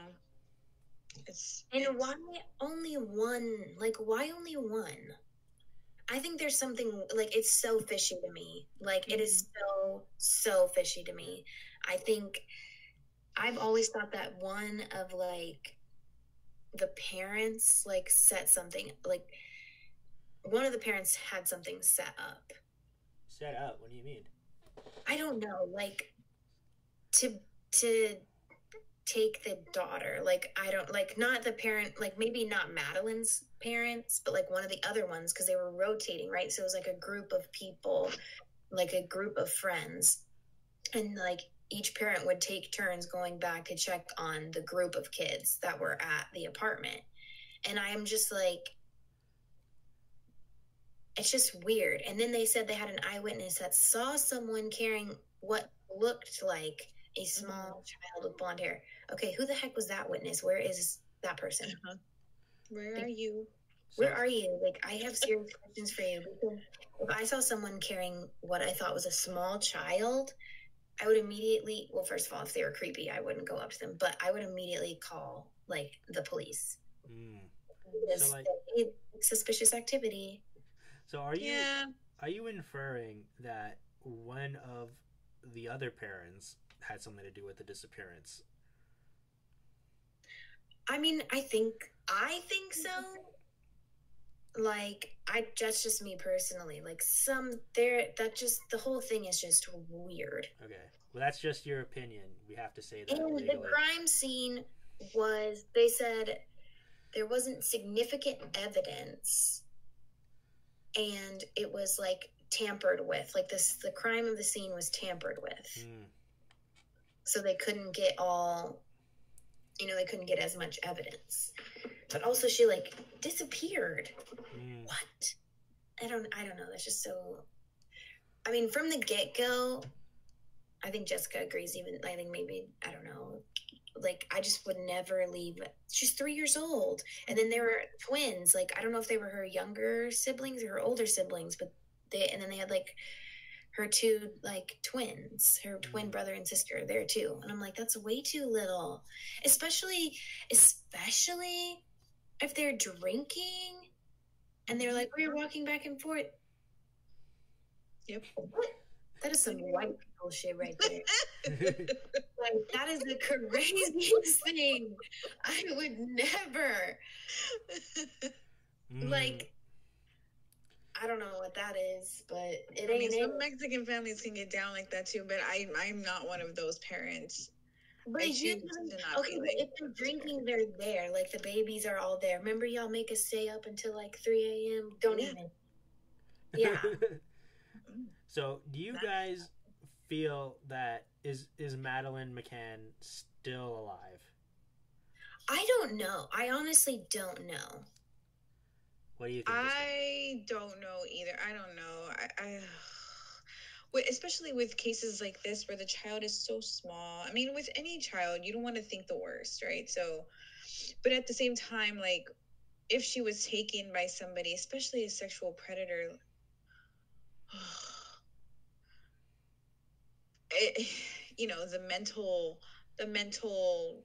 why only one? Like, why only one? I think there's something like it's so fishy to me. Like it is so fishy to me. I think I've always thought that one of like the parents like set something, like one of the parents had something set up. Set up? What do you mean? I don't know. Like to take the daughter, like I don't like not the parent, like maybe not Madeline's parents, but like one of the other ones, because they were rotating, right? So it was like a group of people, like a group of friends, and like each parent would take turns going back to check on the group of kids that were at the apartment. And I am just like, it's just weird. And then they said they had an eyewitness that saw someone carrying what looked like a small child with blonde hair. Okay, who the heck was that witness? Where is that person? Where are you? Where are you? Like, I have serious questions for you. Because if I saw someone carrying what I thought was a small child, I would immediately, well, first of all, if they were creepy, I wouldn't go up to them, but I would immediately call, like, the police. So, like, suspicious activity. So are you inferring that one of the other parents had something to do with the disappearance? I mean, I think so. Like, that's just me personally. Like, the whole thing is just weird. Okay. Well, that's just your opinion. We have to say that. And legally. the crime scene was, they said there wasn't significant evidence, and it was like tampered with. Like the crime of the scene was tampered with. So they couldn't get all they couldn't get as much evidence. But also she like disappeared. What? I don't know. That's just so, I mean, from the get-go, I think Jessica agrees. Even I think maybe, I don't know, like I just would never leave. She's 3 years old, and then there were twins. Like I don't know if they were her younger siblings or her older siblings, but then they had like her two like twins, her twin brother and sister there too. And I'm like, that's way too little, especially if they're drinking and they're like, we're walking back and forth. Yep. That is some white people shit right there. Like, that is the craziest thing. I would never. Like, I don't know what that is, but it ain't. Some Mexican families can get down like that too, but I'm not one of those parents. But if they're drinking, they're there. Like the babies are all there. Remember, y'all make us stay up until like 3 a.m. Don't even. Yeah. So, do you guys feel that is Madeleine McCann still alive? I don't know. I honestly don't know. What do you think? I don't know either. I don't know. Especially with cases like this where the child is so small. I mean, with any child, you don't want to think the worst, right? So, but at the same time, like, if she was taken by somebody, especially a sexual predator, the mental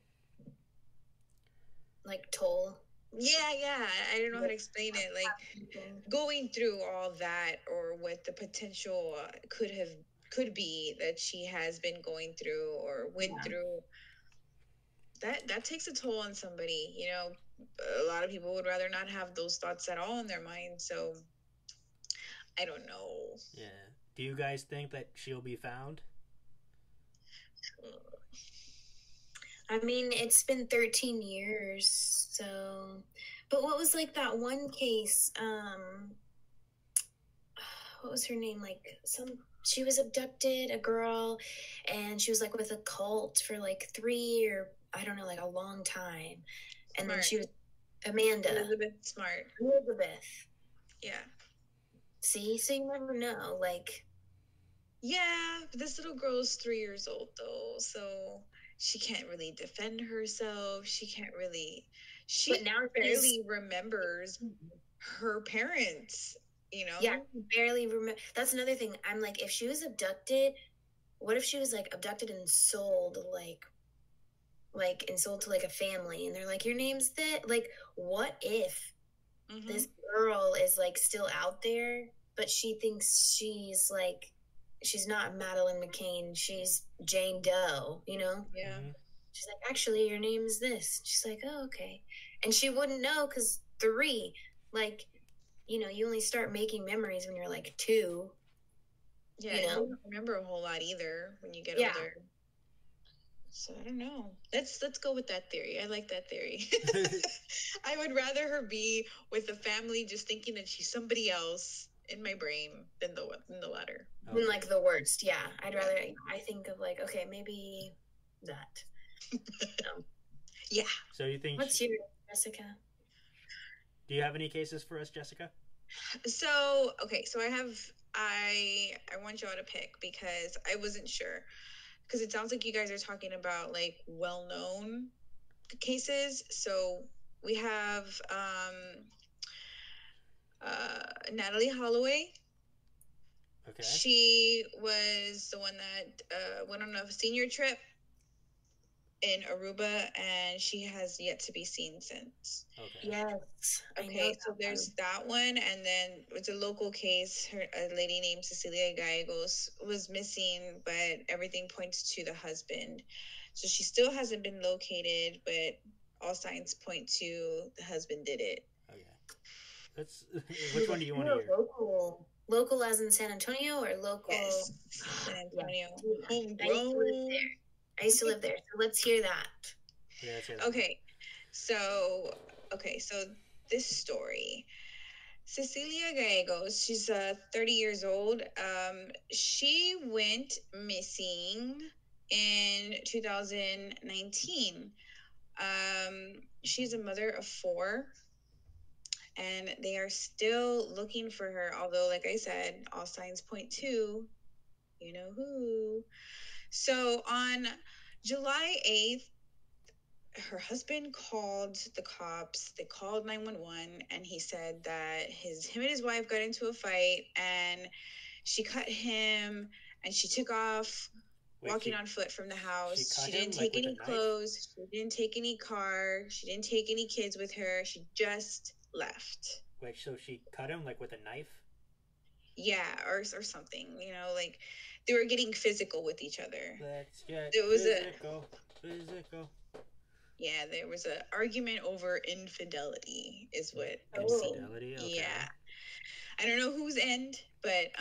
like toll. Yeah, I don't know how to explain it. Like going through all that, or what the potential could be that she has been going through or went through. That takes a toll on somebody. A lot of people would rather not have those thoughts at all in their mind. So I don't know. Yeah. Do you guys think that she'll be found? I mean, it's been 13 years, so... But what was, like, that one case, what was her name? Like, she was abducted, a girl, and she was, like, with a cult for, like, 3 or, I don't know, like, a long time. And then she was... Amanda. Elizabeth Smart. Elizabeth. Yeah. See? So you never know, like... Yeah, but this little girl is 3 years old, though, so... She can't really defend herself. She barely remembers her parents, Yeah, barely remember. That's another thing. I'm like, if she was abducted, what if she was like abducted and sold, and sold to like a family, and they're like, your name's that? Like, what if this girl is like still out there, but she thinks she's like, she's not Madeleine McCann, she's Jane Doe, Yeah. She's like, actually, your name's this. She's like, oh, okay. And she wouldn't know because 3, like, you only start making memories when you're like 2. Yeah, you don't remember a whole lot either when you get older. So I don't know. Let's go with that theory. I like that theory. I would rather her be with the family just thinking that she's somebody else in my brain than the latter. Okay. Than like the worst, yeah. I'd rather, I think of like, okay, maybe that. Yeah. So you think... What's yours, Jessica? Do you have any cases for us, Jessica? So, okay, so I want y'all to pick because I wasn't sure. Because it sounds like you guys are talking about like well-known cases. So we have Natalie Holloway. Okay. She was the one that went on a senior trip in Aruba, and she has yet to be seen since. Okay. Yes. Okay, so there's that one, and then it's a local case. A lady named Cecilia Gallegos was missing, but everything points to the husband. So she still hasn't been located, but all signs point to the husband did it. Okay. Which one do you want to hear? Local as in San Antonio, or local? Yes, San Antonio. Homegrown. I used to live there, so let's hear that. Yeah, let's hear that. Okay, so this story, Cecilia Gallegos, she's 30 years old. She went missing in 2019. She's a mother of 4, and they are still looking for her. Although, like I said, all signs point to you know who. So on July 8th, her husband called the cops. They called 911, and he said that him and his wife got into a fight, and she cut him, and she took off walking on foot from the house. She didn't take any clothes. She didn't take any car. She didn't take any kids with her. She just left. Wait, so she cut him like with a knife? Yeah, or something. You know, like they were getting physical with each other. Let's get physical. Yeah, there was an argument over infidelity, is what I'm seeing. Infidelity? Okay. Yeah. I don't know whose end, but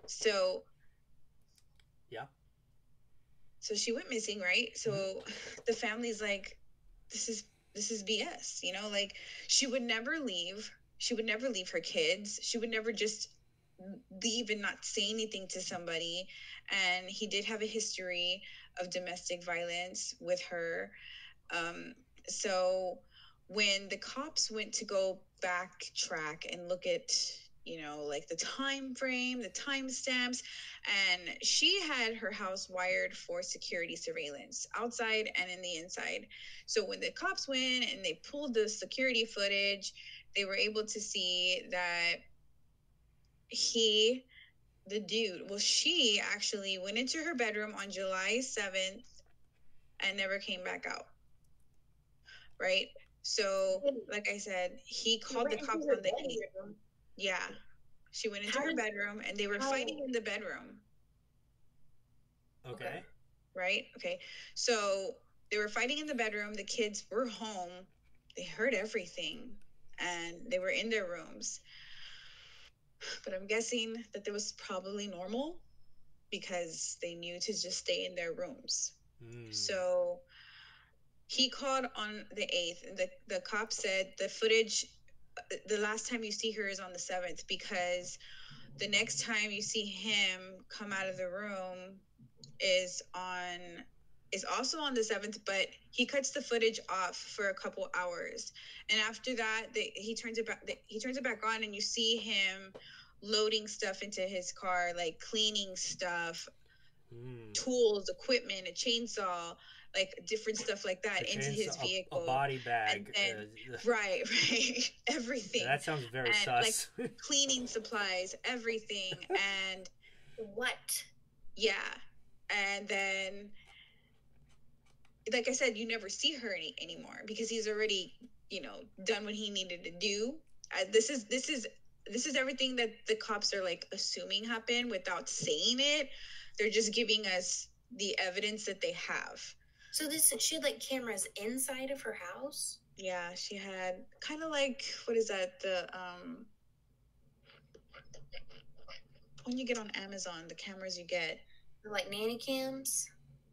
so yeah. So she went missing, right? So the family's like, this is BS, you know, like she would never leave. She would never leave her kids. She would never just leave and not say anything to somebody. And he did have a history of domestic violence with her. So when the cops went to go backtrack and look at, you know, like the time frame, the timestamps, and she had her house wired for security surveillance outside and in the inside. So when the cops went and they pulled the security footage, they were able to see that she actually went into her bedroom on July 7th and never came back out. Right? So, like I said, he called the cops on the 8th. Yeah. She went into her bedroom, and they were fighting in the bedroom. Okay. Right? Okay. So, they were fighting in the bedroom. The kids were home. They heard everything, and they were in their rooms. But I'm guessing that it was probably normal because they knew to just stay in their rooms. So he called on the 8th, and the cop said the footage, the last time you see her is on the 7th, because the next time you see him come out of the room is also on the 7th, but he cuts the footage off for a couple hours. And after that, he turns it back on, and you see him loading stuff into his car, like cleaning stuff, tools, equipment, a chainsaw, like different stuff like that into his vehicle. A body bag. And right. Everything. Yeah, that sounds very sus. Like cleaning supplies, everything. And what? Yeah. And then, like I said, you never see her anymore because he's already, you know, done what he needed to do. This is everything that the cops are like assuming happened without saying it. They're just giving us the evidence that they have. So she had like cameras inside of her house? Yeah, she had kind of like, what is that? The when you get on Amazon, the cameras you get. Like nanny cams?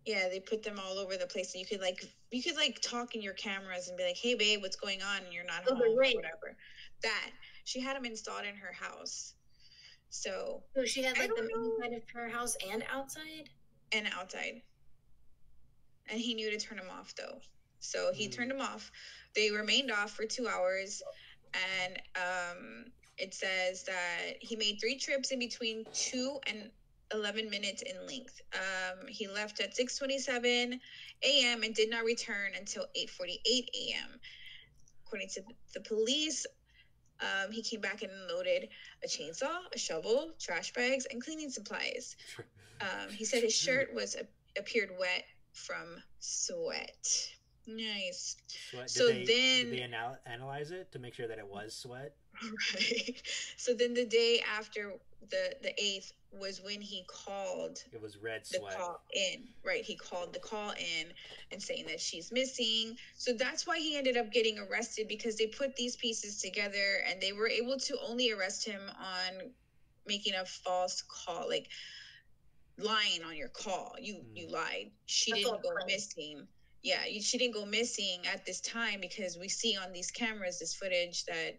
Yeah, they put them all over the place, and you could talk in your cameras and be like, "Hey, babe, what's going on?" And you're not home or whatever. That she had them installed in her house. So she had like them inside of her house and outside. And outside. And he knew to turn them off though, so he turned them off. They remained off for 2 hours, and it says that he made 3 trips in between 2 and 11 minutes in length. He left at 6:27 a.m. and did not return until 8:48 a.m. According to the police, he came back and loaded a chainsaw, a shovel, trash bags, and cleaning supplies. He said his shirt appeared wet from sweat. Nice. Sweat. Did they analyze it to make sure that it was sweat? Right. So then the day after the 8th was when he called. It was red sweat. The call in. Right. He called the call in and saying that she's missing. So that's why he ended up getting arrested, because they put these pieces together and they were able to only arrest him on making a false call, like lying on your call. You lied. She didn't go missing. Yeah, she didn't go missing at this time, because we see on these cameras, this footage, that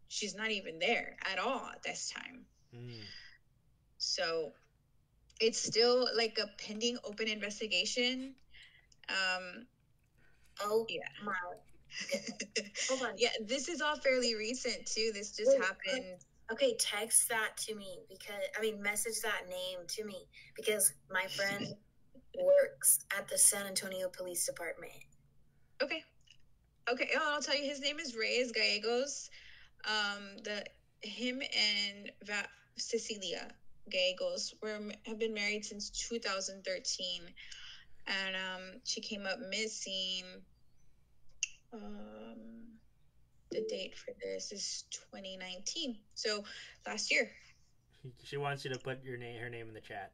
she's not even there at all at this time. So it's still like a pending open investigation. Oh, Yeah. my goodness. Hold on. Yeah, this is all fairly recent, too. This just happened. Okay, text that to me message that name to me because my friend works at the San Antonio Police Department. Okay. I'll tell you, his name is Reyes Gallegos. Him and Cecilia Gallegos have been married since 2013, and she came up missing. The date for this is 2019, so last year. She wants you to put her name in the chat.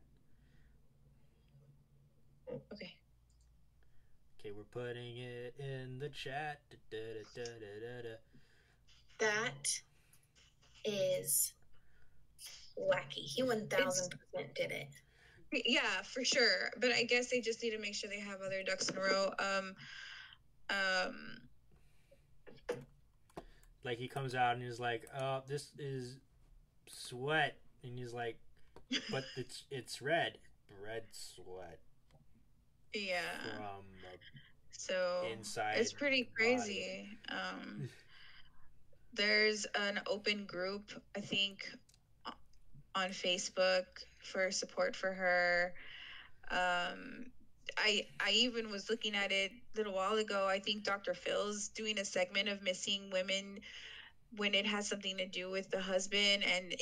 Okay. Okay, we're putting it in the chat. That is wacky. He 1000% did it. Yeah, for sure. But I guess they just need to make sure they have other ducks in a row. Like he comes out and he's like, "Oh, this is sweat," and he's like, "But it's red sweat." Yeah. From so inside. It's pretty crazy. There's an open group, I think, on Facebook for support for her. I even was looking at it a little while ago. I think Dr. Phil's doing a segment of missing women when it has something to do with the husband, and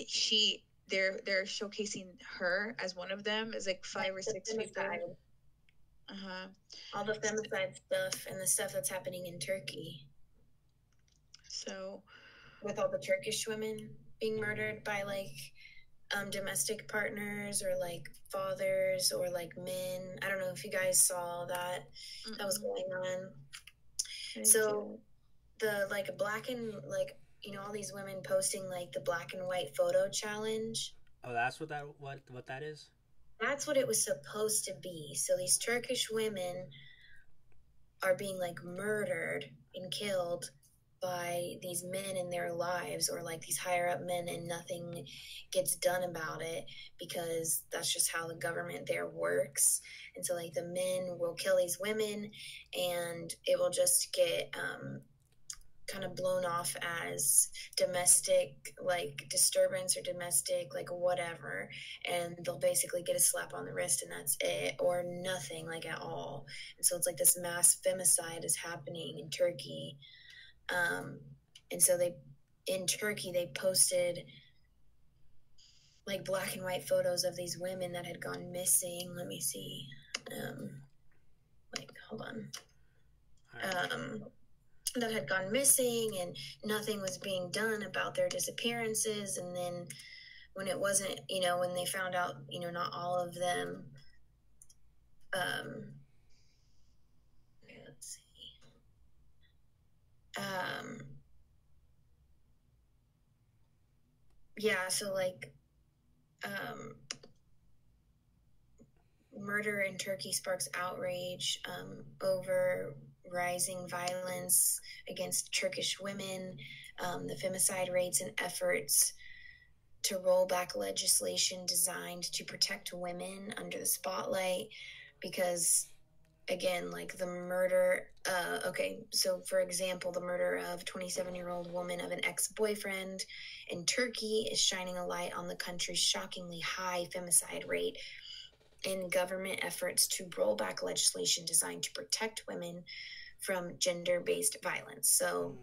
they're showcasing her as one of them, as like 5 or 6 people. All the femicide stuff and the stuff that's happening in Turkey. So, with all the Turkish women being murdered by like domestic partners or like fathers or like men. I don't know if you guys saw that. That was going on. So the like black and like, you know, all these women posting like the black and white photo challenge. Oh, that's what that is? That's what it was supposed to be. So these Turkish women are being like murdered and killed by these men in their lives, or like these higher up men, and nothing gets done about it because that's just how the government there works. And so like the men will kill these women and it will just get kind of blown off as domestic like disturbance or domestic like whatever, and they'll basically get a slap on the wrist and that's it, or nothing like at all. And so it's like this mass femicide is happening in Turkey. And so in Turkey they posted like black and white photos of these women that had gone missing. Let me see. Hold on. That had gone missing and nothing was being done about their disappearances. And then when it wasn't, you know, when they found out, you know, not all of them, let's see. Yeah, so like murder in Turkey sparks outrage over rising violence against Turkish women, the femicide rates and efforts to roll back legislation designed to protect women under the spotlight. Because again, like the murder, so for example, the murder of 27-year-old woman of an ex-boyfriend in Turkey is shining a light on the country's shockingly high femicide rate and government efforts to roll back legislation designed to protect women from gender-based violence. So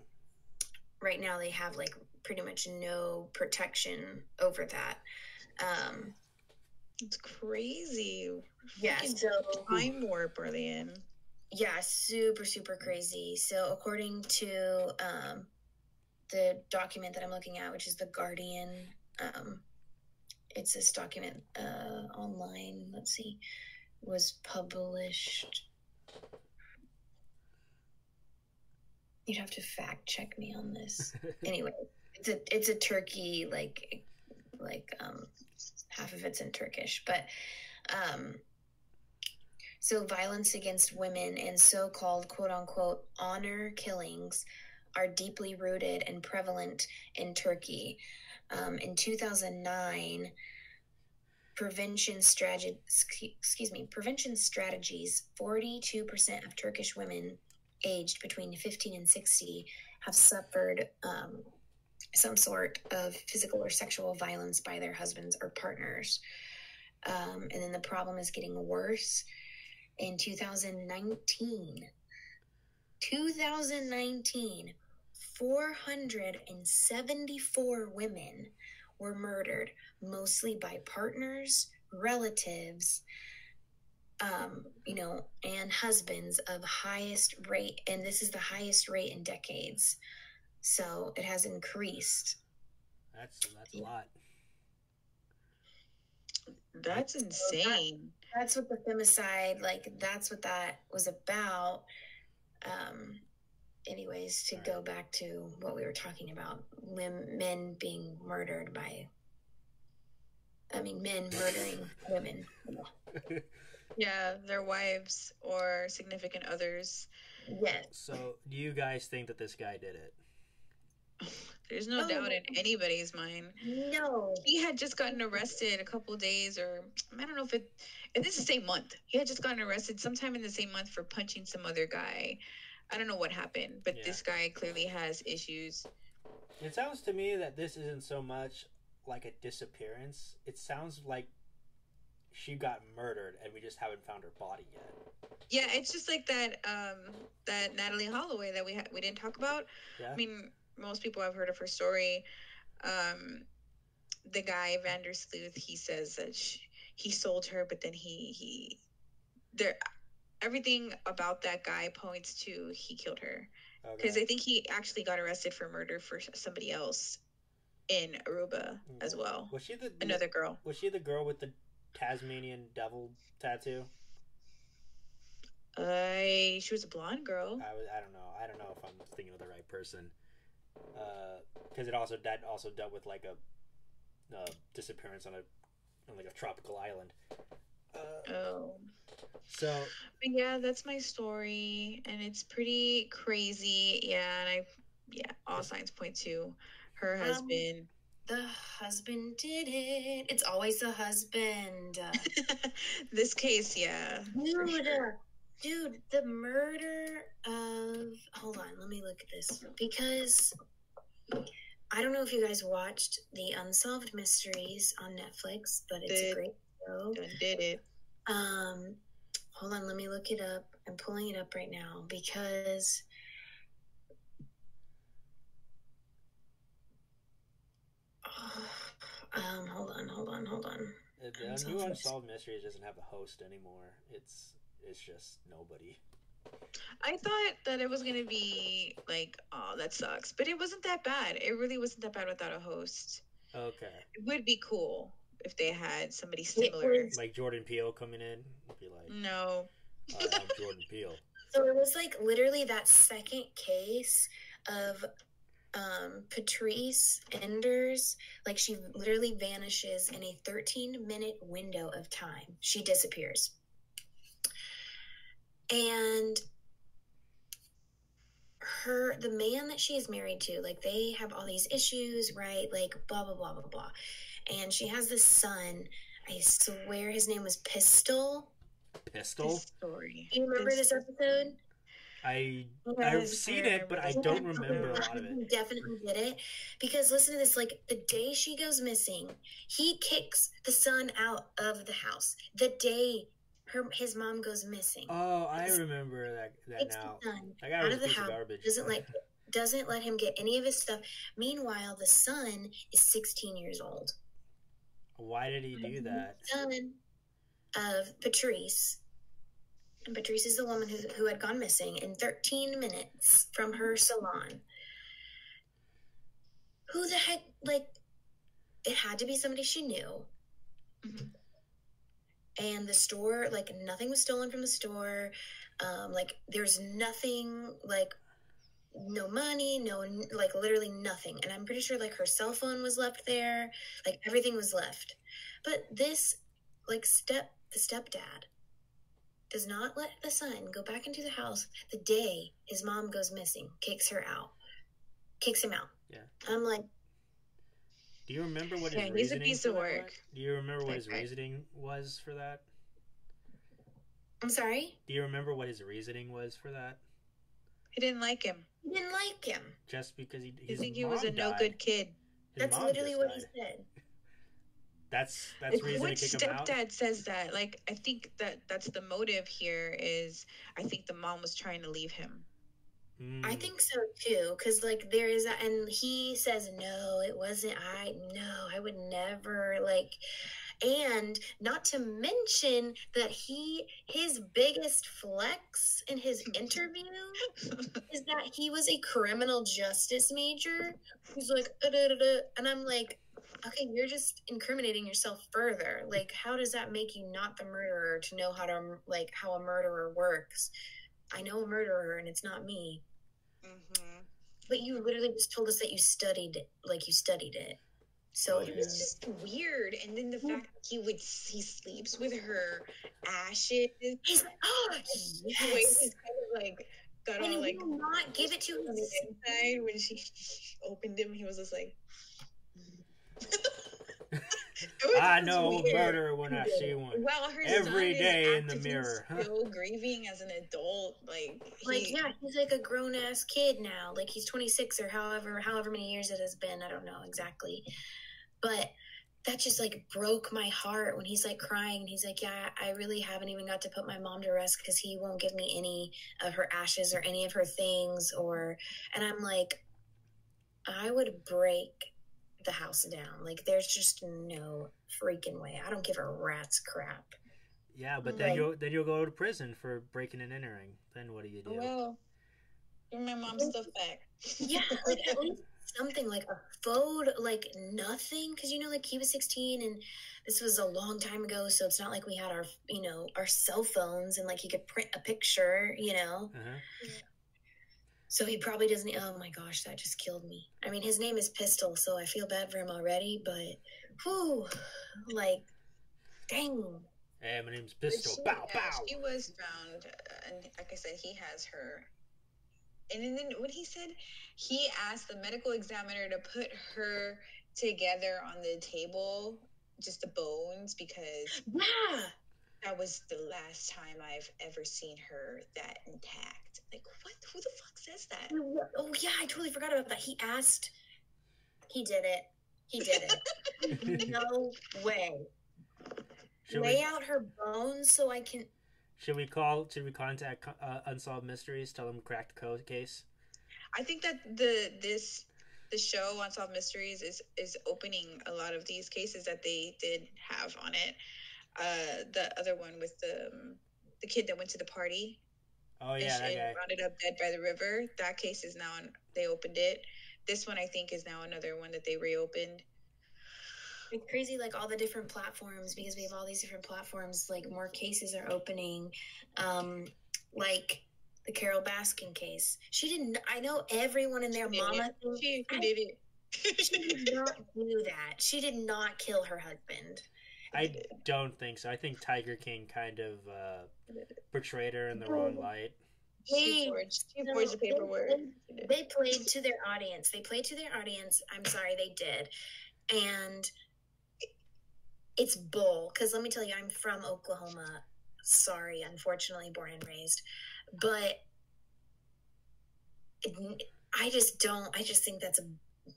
right now they have like pretty much no protection over that. It's crazy. Yeah, so time warp are they in? Yeah, super, super crazy. So according to the document that I'm looking at, which is The Guardian, it's this document online, let's see, was published. You'd have to fact check me on this. Anyway, it's a Turkey, like half of it's in Turkish, but so violence against women and so-called quote-unquote honor killings are deeply rooted and prevalent in Turkey. In 2009, prevention strategies, 42% of Turkish women aged between 15 and 60 have suffered some sort of physical or sexual violence by their husbands or partners. And then the problem is getting worse. In 2019, 474 women were murdered, mostly by partners, relatives, and husbands of highest rate. And this is the highest rate in decades. So it has increased. That's a lot. That's insane. That's what the femicide, that's what that was about. Anyways, to go back to what we were talking about, men being murdered men murdering women. Yeah, their wives or significant others. Yes. So, do you guys think that this guy did it? There's no doubt in anybody's mind. No. He had just gotten arrested a couple days, or I don't know if this is the same month. He had just gotten arrested sometime in the same month for punching some other guy. I don't know what happened, but this guy clearly has issues. It sounds to me that this isn't so much like a disappearance. It sounds like she got murdered and we just haven't found her body yet. Yeah, it's just like that Natalie Holloway that we didn't talk about. Yeah. I mean, most people have heard of her story. The guy Vandersloot, he says that he sold her, but then everything about that guy points to he killed her, because I think he actually got arrested for murder for somebody else in Aruba as well. Was she another girl? Was she the girl with the Tasmanian devil tattoo? She was a blonde girl. I don't know. I don't know if I'm thinking of the right person. Because that also dealt with like a disappearance on a tropical island. So. But yeah, that's my story, and it's pretty crazy. Yeah, and all signs point to her husband. The husband did it. It's always the husband. This case, yeah. Dude, the murder of... Hold on, let me look at this. Because I don't know if you guys watched the Unsolved Mysteries on Netflix, but it's a great show. Did it. Hold on, let me look it up. I'm pulling it up right now because... hold on. The new Unsolved Mysteries doesn't have a host anymore. It's just nobody. I thought that it was gonna be like, oh, that sucks, but it wasn't that bad. It really wasn't that bad without a host. Okay. It would be cool if they had somebody similar, like Jordan Peele coming in. Be like, no. I'm Jordan Peele. So it was like literally that second case of Patrice Enders, like she literally vanishes in a 13-minute window of time. She disappears. And the man that she is married to, like they have all these issues, right? Like blah, blah, blah, blah, blah. And she has this son. I swear his name was Pistol. Pistol? Story. Do you remember this episode? I've seen it, but I don't remember a lot of it. He definitely did it. Because listen to this, like the day she goes missing, he kicks the son out of the house. The day his mom goes missing. Oh, I remember that now. That guy was a piece of garbage. Doesn't let him get any of his stuff. Meanwhile, the son is 16 years old. Why did he do that? Son of Patrice. And Patrice is the woman who had gone missing in 13 minutes from her salon. Who the heck, like, it had to be somebody she knew. Mm-hmm. And the store, like, nothing was stolen from the store. Like, there's nothing, like, no money, no, like, literally nothing. And I'm pretty sure, like, her cell phone was left there. Like, everything was left. But this, like, the stepdad does not let the son go back into the house the day his mom goes missing, kicks him out. Yeah. I'm like, do you remember what his reasoning? He's a piece of work. Do you remember what his reasoning was for that? I'm sorry? Do you remember what his reasoning was for that? He didn't like him. He didn't like him. Just because I think he was a no good kid. That's literally what he said. That's reason Which to kick him out. stepdad says that? Like, I think that's the motive here. Is I think the mom was trying to leave him. I think so too, because like there is, and he says no, it wasn't. I would never like. And not to mention that his biggest flex in his interview is that he was a criminal justice major. He's like, and I'm like, okay, you're just incriminating yourself further. Like, how does that make you not the murderer to know how a murderer works? I know a murderer, and it's not me. Mm-hmm. But you literally just told us that you studied it. So it was just weird. And then the fact that he sleeps with her ashes. He's like, oh, yes. The way he's kind of like got and all he like will not give it to his inside when she opened him. He was just like. I know a murderer when I see one. Well, her every day in the mirror. Still grieving as an adult, he's like a grown ass kid now. Like he's 26 or however many years it has been. I don't know exactly, but that just like broke my heart when he's like crying. He's like, yeah, I really haven't even got to put my mom to rest because he won't give me any of her ashes or any of her things. And I'm like, I would break the house down. Like there's just no freaking way. I don't give a rat's crap. Yeah, but then you'll go to prison for breaking and entering. Then what do you do? Well, give my mom's stuff back. Yeah, like at least something like a photo, like nothing, because like he was 16 and this was a long time ago, so it's not like we had our cell phones and like he could print a picture. Uh-huh. So he probably doesn't. Oh my gosh, that just killed me. I mean, his name is Pistol, so I feel bad for him already. But, whew, like, dang. Hey, my name's Pistol. Bow, bow. She was found, and like I said, he has her. And then what he said, he asked the medical examiner to put her together on the table, just the bones, because that was the last time I've ever seen her that intact. Like, what? Who the fuck says that? Oh, yeah, I totally forgot about that. He did it. No way. Lay out her bones so I can... Should we contact Unsolved Mysteries, tell them to crack the case? I think that the show Unsolved Mysteries is opening a lot of these cases that they did have on it. The other one with the kid that went to the party. Oh yeah, that guy. Rounded up dead by the river. That case is now they opened it. This one I think is now another one that they reopened. It's crazy, like all the different platforms, because we have all these different platforms. Like more cases are opening, like the Carol Baskin case. She didn't. I know everyone in their mama. She did it. She did not do that. She did not kill her husband. I don't think so. I think Tiger King kind of portrayed her in the wrong light. She forged the paperwork. They played to their audience. I'm sorry, they did. And it's bull. Because let me tell you, I'm from Oklahoma. Sorry, unfortunately, born and raised. But I just think that's a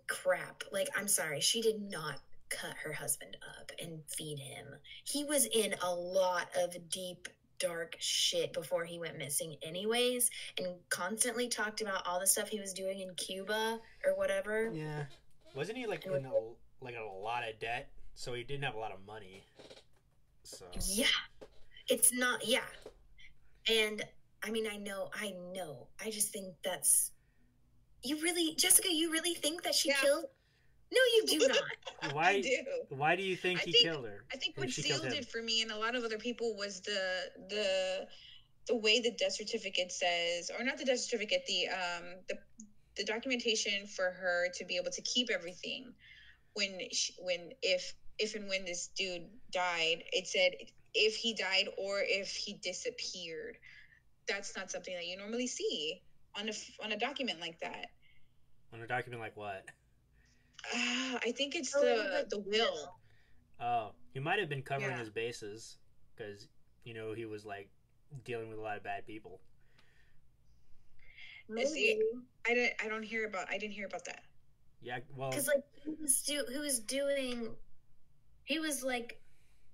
crap. Like, I'm sorry. She did not cut her husband up and feed him. He was in a lot of deep, dark shit before he went missing anyways, and constantly talked about all the stuff he was doing in Cuba or whatever. Yeah. Wasn't he like in a lot of debt? So he didn't have a lot of money. So yeah. It's not, yeah. And I mean, I know. I just think that's Jessica, you really think that she killed? No, you do not. Why do you think he killed her? I think what sealed it for me and a lot of other people was the way the death certificate says, or not the death certificate, the documentation for her to be able to keep everything. If and when this dude died, it said if he died or if he disappeared. That's not something that you normally see on a document like that. On a document like what? I think it's the will. Oh, he might have been covering his bases because he was like dealing with a lot of bad people. See, I didn't hear about that. Yeah, well, because like he was like,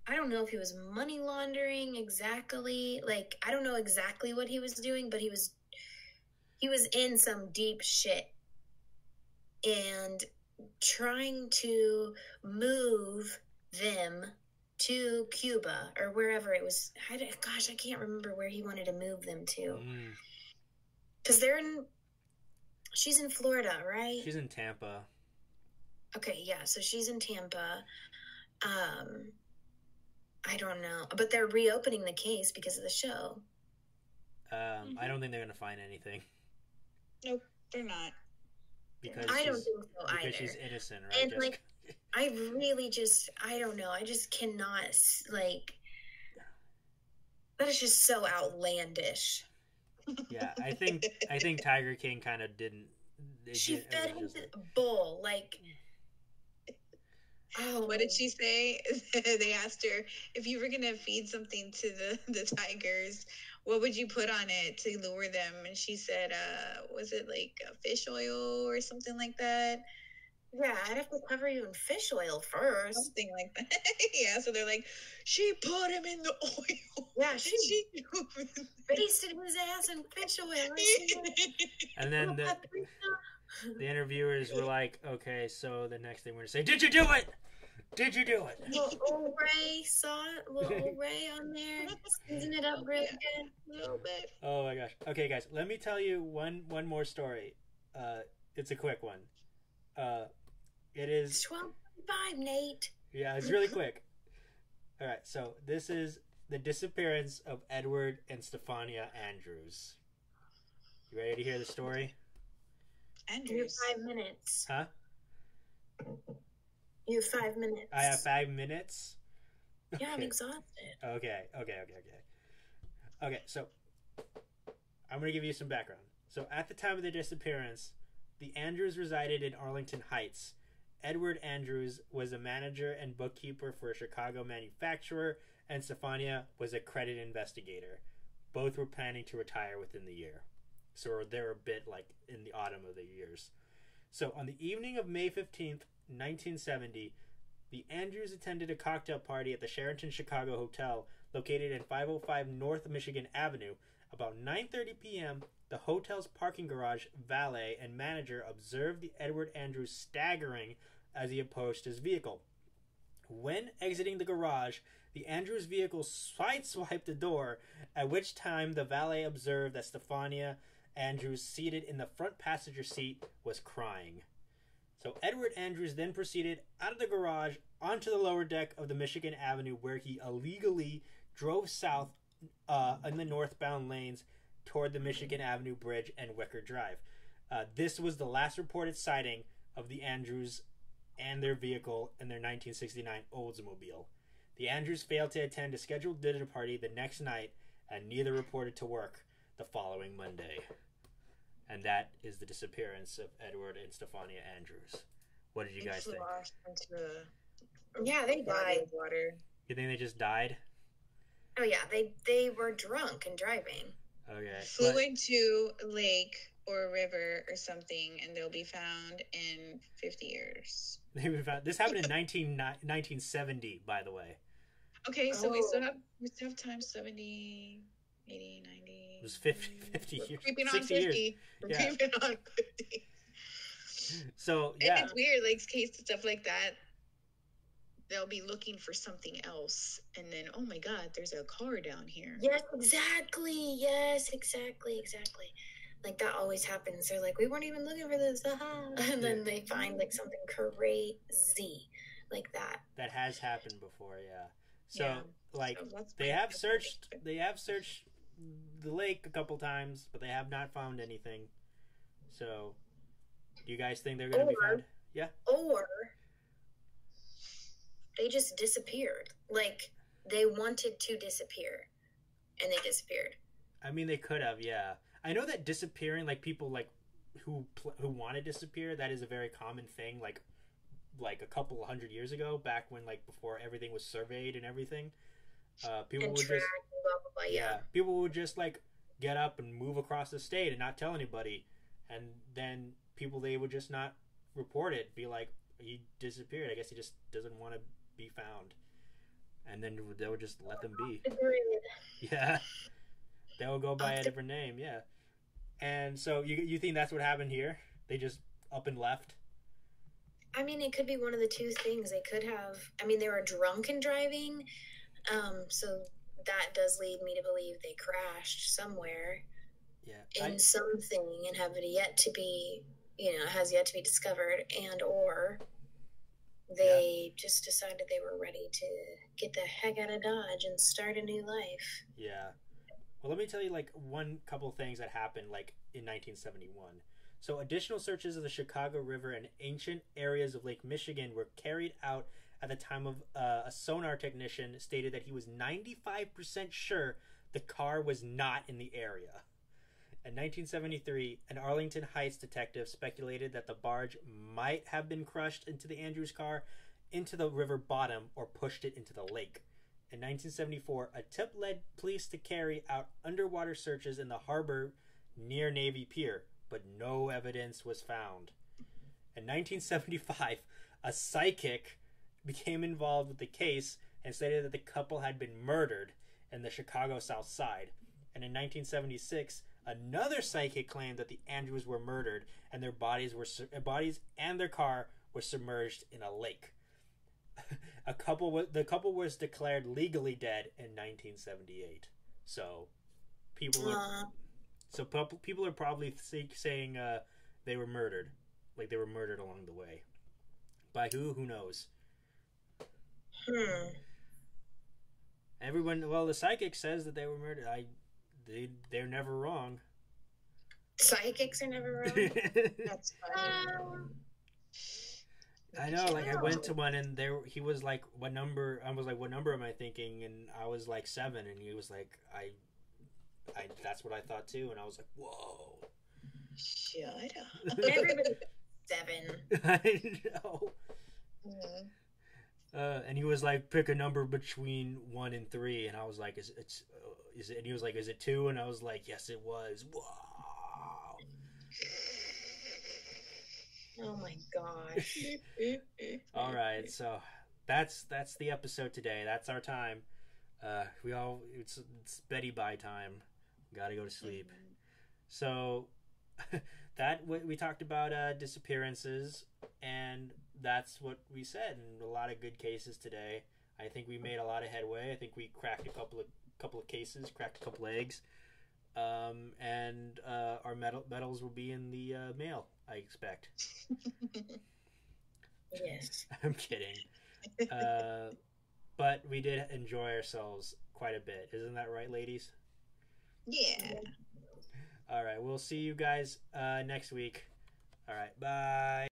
I don't know if he was money laundering exactly. Like, I don't know exactly what he was doing, but he was in some deep shit and trying to move them to Cuba or wherever it was. I can't remember where he wanted to move them to. Because she's in Florida, right? She's in Tampa. Okay, yeah, so she's in Tampa. I don't know, but they're reopening the case because of the show. I don't think they're gonna find anything. Nope, they're not. Because I don't think so either. Because she's innocent, right? And like, I don't know. I just cannot, like, that is just so outlandish. Yeah, I think Tiger King kind of didn't. She fed him to the bull, like. Oh. What did she say? They asked her, if you were gonna feed something to the tigers, what would you put on it to lure them? And she said, was it like fish oil or something like that? Yeah, I'd have to cover you in fish oil first. Something like that. Yeah, so they're like, she put him in the oil. Yeah, she basted his ass in fish oil. And then the interviewers were like, okay, so the next thing we're going to say, did you do it? Did you do it? Little old Ray saw it. Little old Ray on there. Season it up real good. A little bit. Oh my gosh. Okay, guys, let me tell you one more story. It's a quick one. It is 12:45, Nate. Yeah, it's really quick. All right, so this is the disappearance of Edward and Stefania Andrews. You ready to hear the story? Andrews. You have 5 minutes. Huh? You have 5 minutes. I have 5 minutes? Yeah, okay. I'm exhausted. Okay, so I'm going to give you some background. So at the time of the disappearance, the Andrews resided in Arlington Heights. Edward Andrews was a manager and bookkeeper for a Chicago manufacturer, and Stefania was a credit investigator. Both were planning to retire within the year. So they were a bit like in the autumn of the years. So on the evening of May 15th, 1970, the Andrews attended a cocktail party at the Sheraton Chicago Hotel located in 505 North Michigan Avenue. About 9:30 p.m., the hotel's parking garage valet and manager observed the Edward Andrews staggering as he approached his vehicle. When exiting the garage, the Andrews vehicle sideswiped the door, at which time the valet observed that Stefania Andrews, seated in the front passenger seat, was crying. So Edward Andrews then proceeded out of the garage onto the lower deck of the Michigan Avenue, where he illegally drove south in the northbound lanes toward the Michigan Avenue Bridge and Wicker Drive. This was the last reported sighting of the Andrews and their vehicle in their 1969 Oldsmobile. The Andrews failed to attend a scheduled dinner party the next night, and neither reported to work the following Monday. And that is the disappearance of Edward and Stefania Andrews. What did you guys think? Yeah, they died. Water. You think they just died? Oh yeah, they were drunk and driving. Okay. Flew into a lake or a river or something, and they'll be found in 50 years. This happened in 1970, by the way. Okay, so we still have time, 70, 80, 90. It was 50 years. We're creeping on 60 50. Years. We're creeping on 50. So, yeah. And it's weird, like, case stuff like that. They'll be looking for something else, and then, oh my God, there's a car down here. Yes, exactly. Like, that always happens. They're like, we weren't even looking for this, and then they find, like, something crazy like that. That has happened before, yeah. So, yeah. like, So they have searched the lake a couple times, but they have not found anything. So, do you guys think they're going to be found? Yeah. Or they just disappeared. Like, they wanted to disappear, and they disappeared. I mean, they could have, yeah. I know that disappearing, like, people, like, who want to disappear, that is a very common thing, like a couple 100 years ago, back when, like, before everything was surveyed and everything. People would just... people would just, like, get up and move across the state and not tell anybody, and then people, they would just not report it, be like, he disappeared, I guess he just doesn't want to be found, and then they would just let them be. Yeah, they would go by a different name. Yeah. And so you think that's what happened here? They just up and left? I mean, it could be one of the two things. They could have, I mean, they were drunk and driving, so that does lead me to believe they crashed somewhere. Yeah. In something, and have it yet to be, has yet to be discovered, and or they just decided they were ready to get the heck out of Dodge and start a new life. Yeah. Well, let me tell you, like, one couple things that happened, like, in 1971. So, additional searches of the Chicago River and ancient areas of Lake Michigan were carried out at the time of a sonar technician stated that he was 95% sure the car was not in the area. In 1973, an Arlington Heights detective speculated that the barge might have been crushed into the Andrews car, into the river bottom, or pushed it into the lake. In 1974, a tip led police to carry out underwater searches in the harbor near Navy Pier, but no evidence was found. In 1975, a psychic became involved with the case and stated that the couple had been murdered in the Chicago South Side. And in 1976, another psychic claimed that the Andrews were murdered and their bodies and their car were submerged in a lake. The couple was declared legally dead in 1978. So people are probably saying they were murdered, like they were murdered along the way. By who? Who knows? Everyone. Well, the psychic says that they were murdered. They're never wrong. Psychics are never wrong. That's funny. I know, like, I went to one and he was like, what number? I was like, what number am I thinking? And I was like 7, and he was like, I that's what I thought too. And I was like, whoa. Shut up. Everybody's 7. I know. Mm-hmm. And he was like, pick a number between 1 and 3, and I was like, is it? And he was like, is it 2? And I was like, yes, it was. Wow. Oh my gosh. All right, so that's the episode today. That's our time. It's Betty bye time. Gotta go to sleep. Mm-hmm. So that we talked about disappearances, and that's what we said. And a lot of good cases today. I think we made a lot of headway. I think we cracked a couple of cases, cracked a couple eggs. And our medals will be in the mail, I expect. Yes. I'm kidding. But we did enjoy ourselves quite a bit. Isn't that right, ladies? Yeah. All right. We'll see you guys next week. All right. Bye.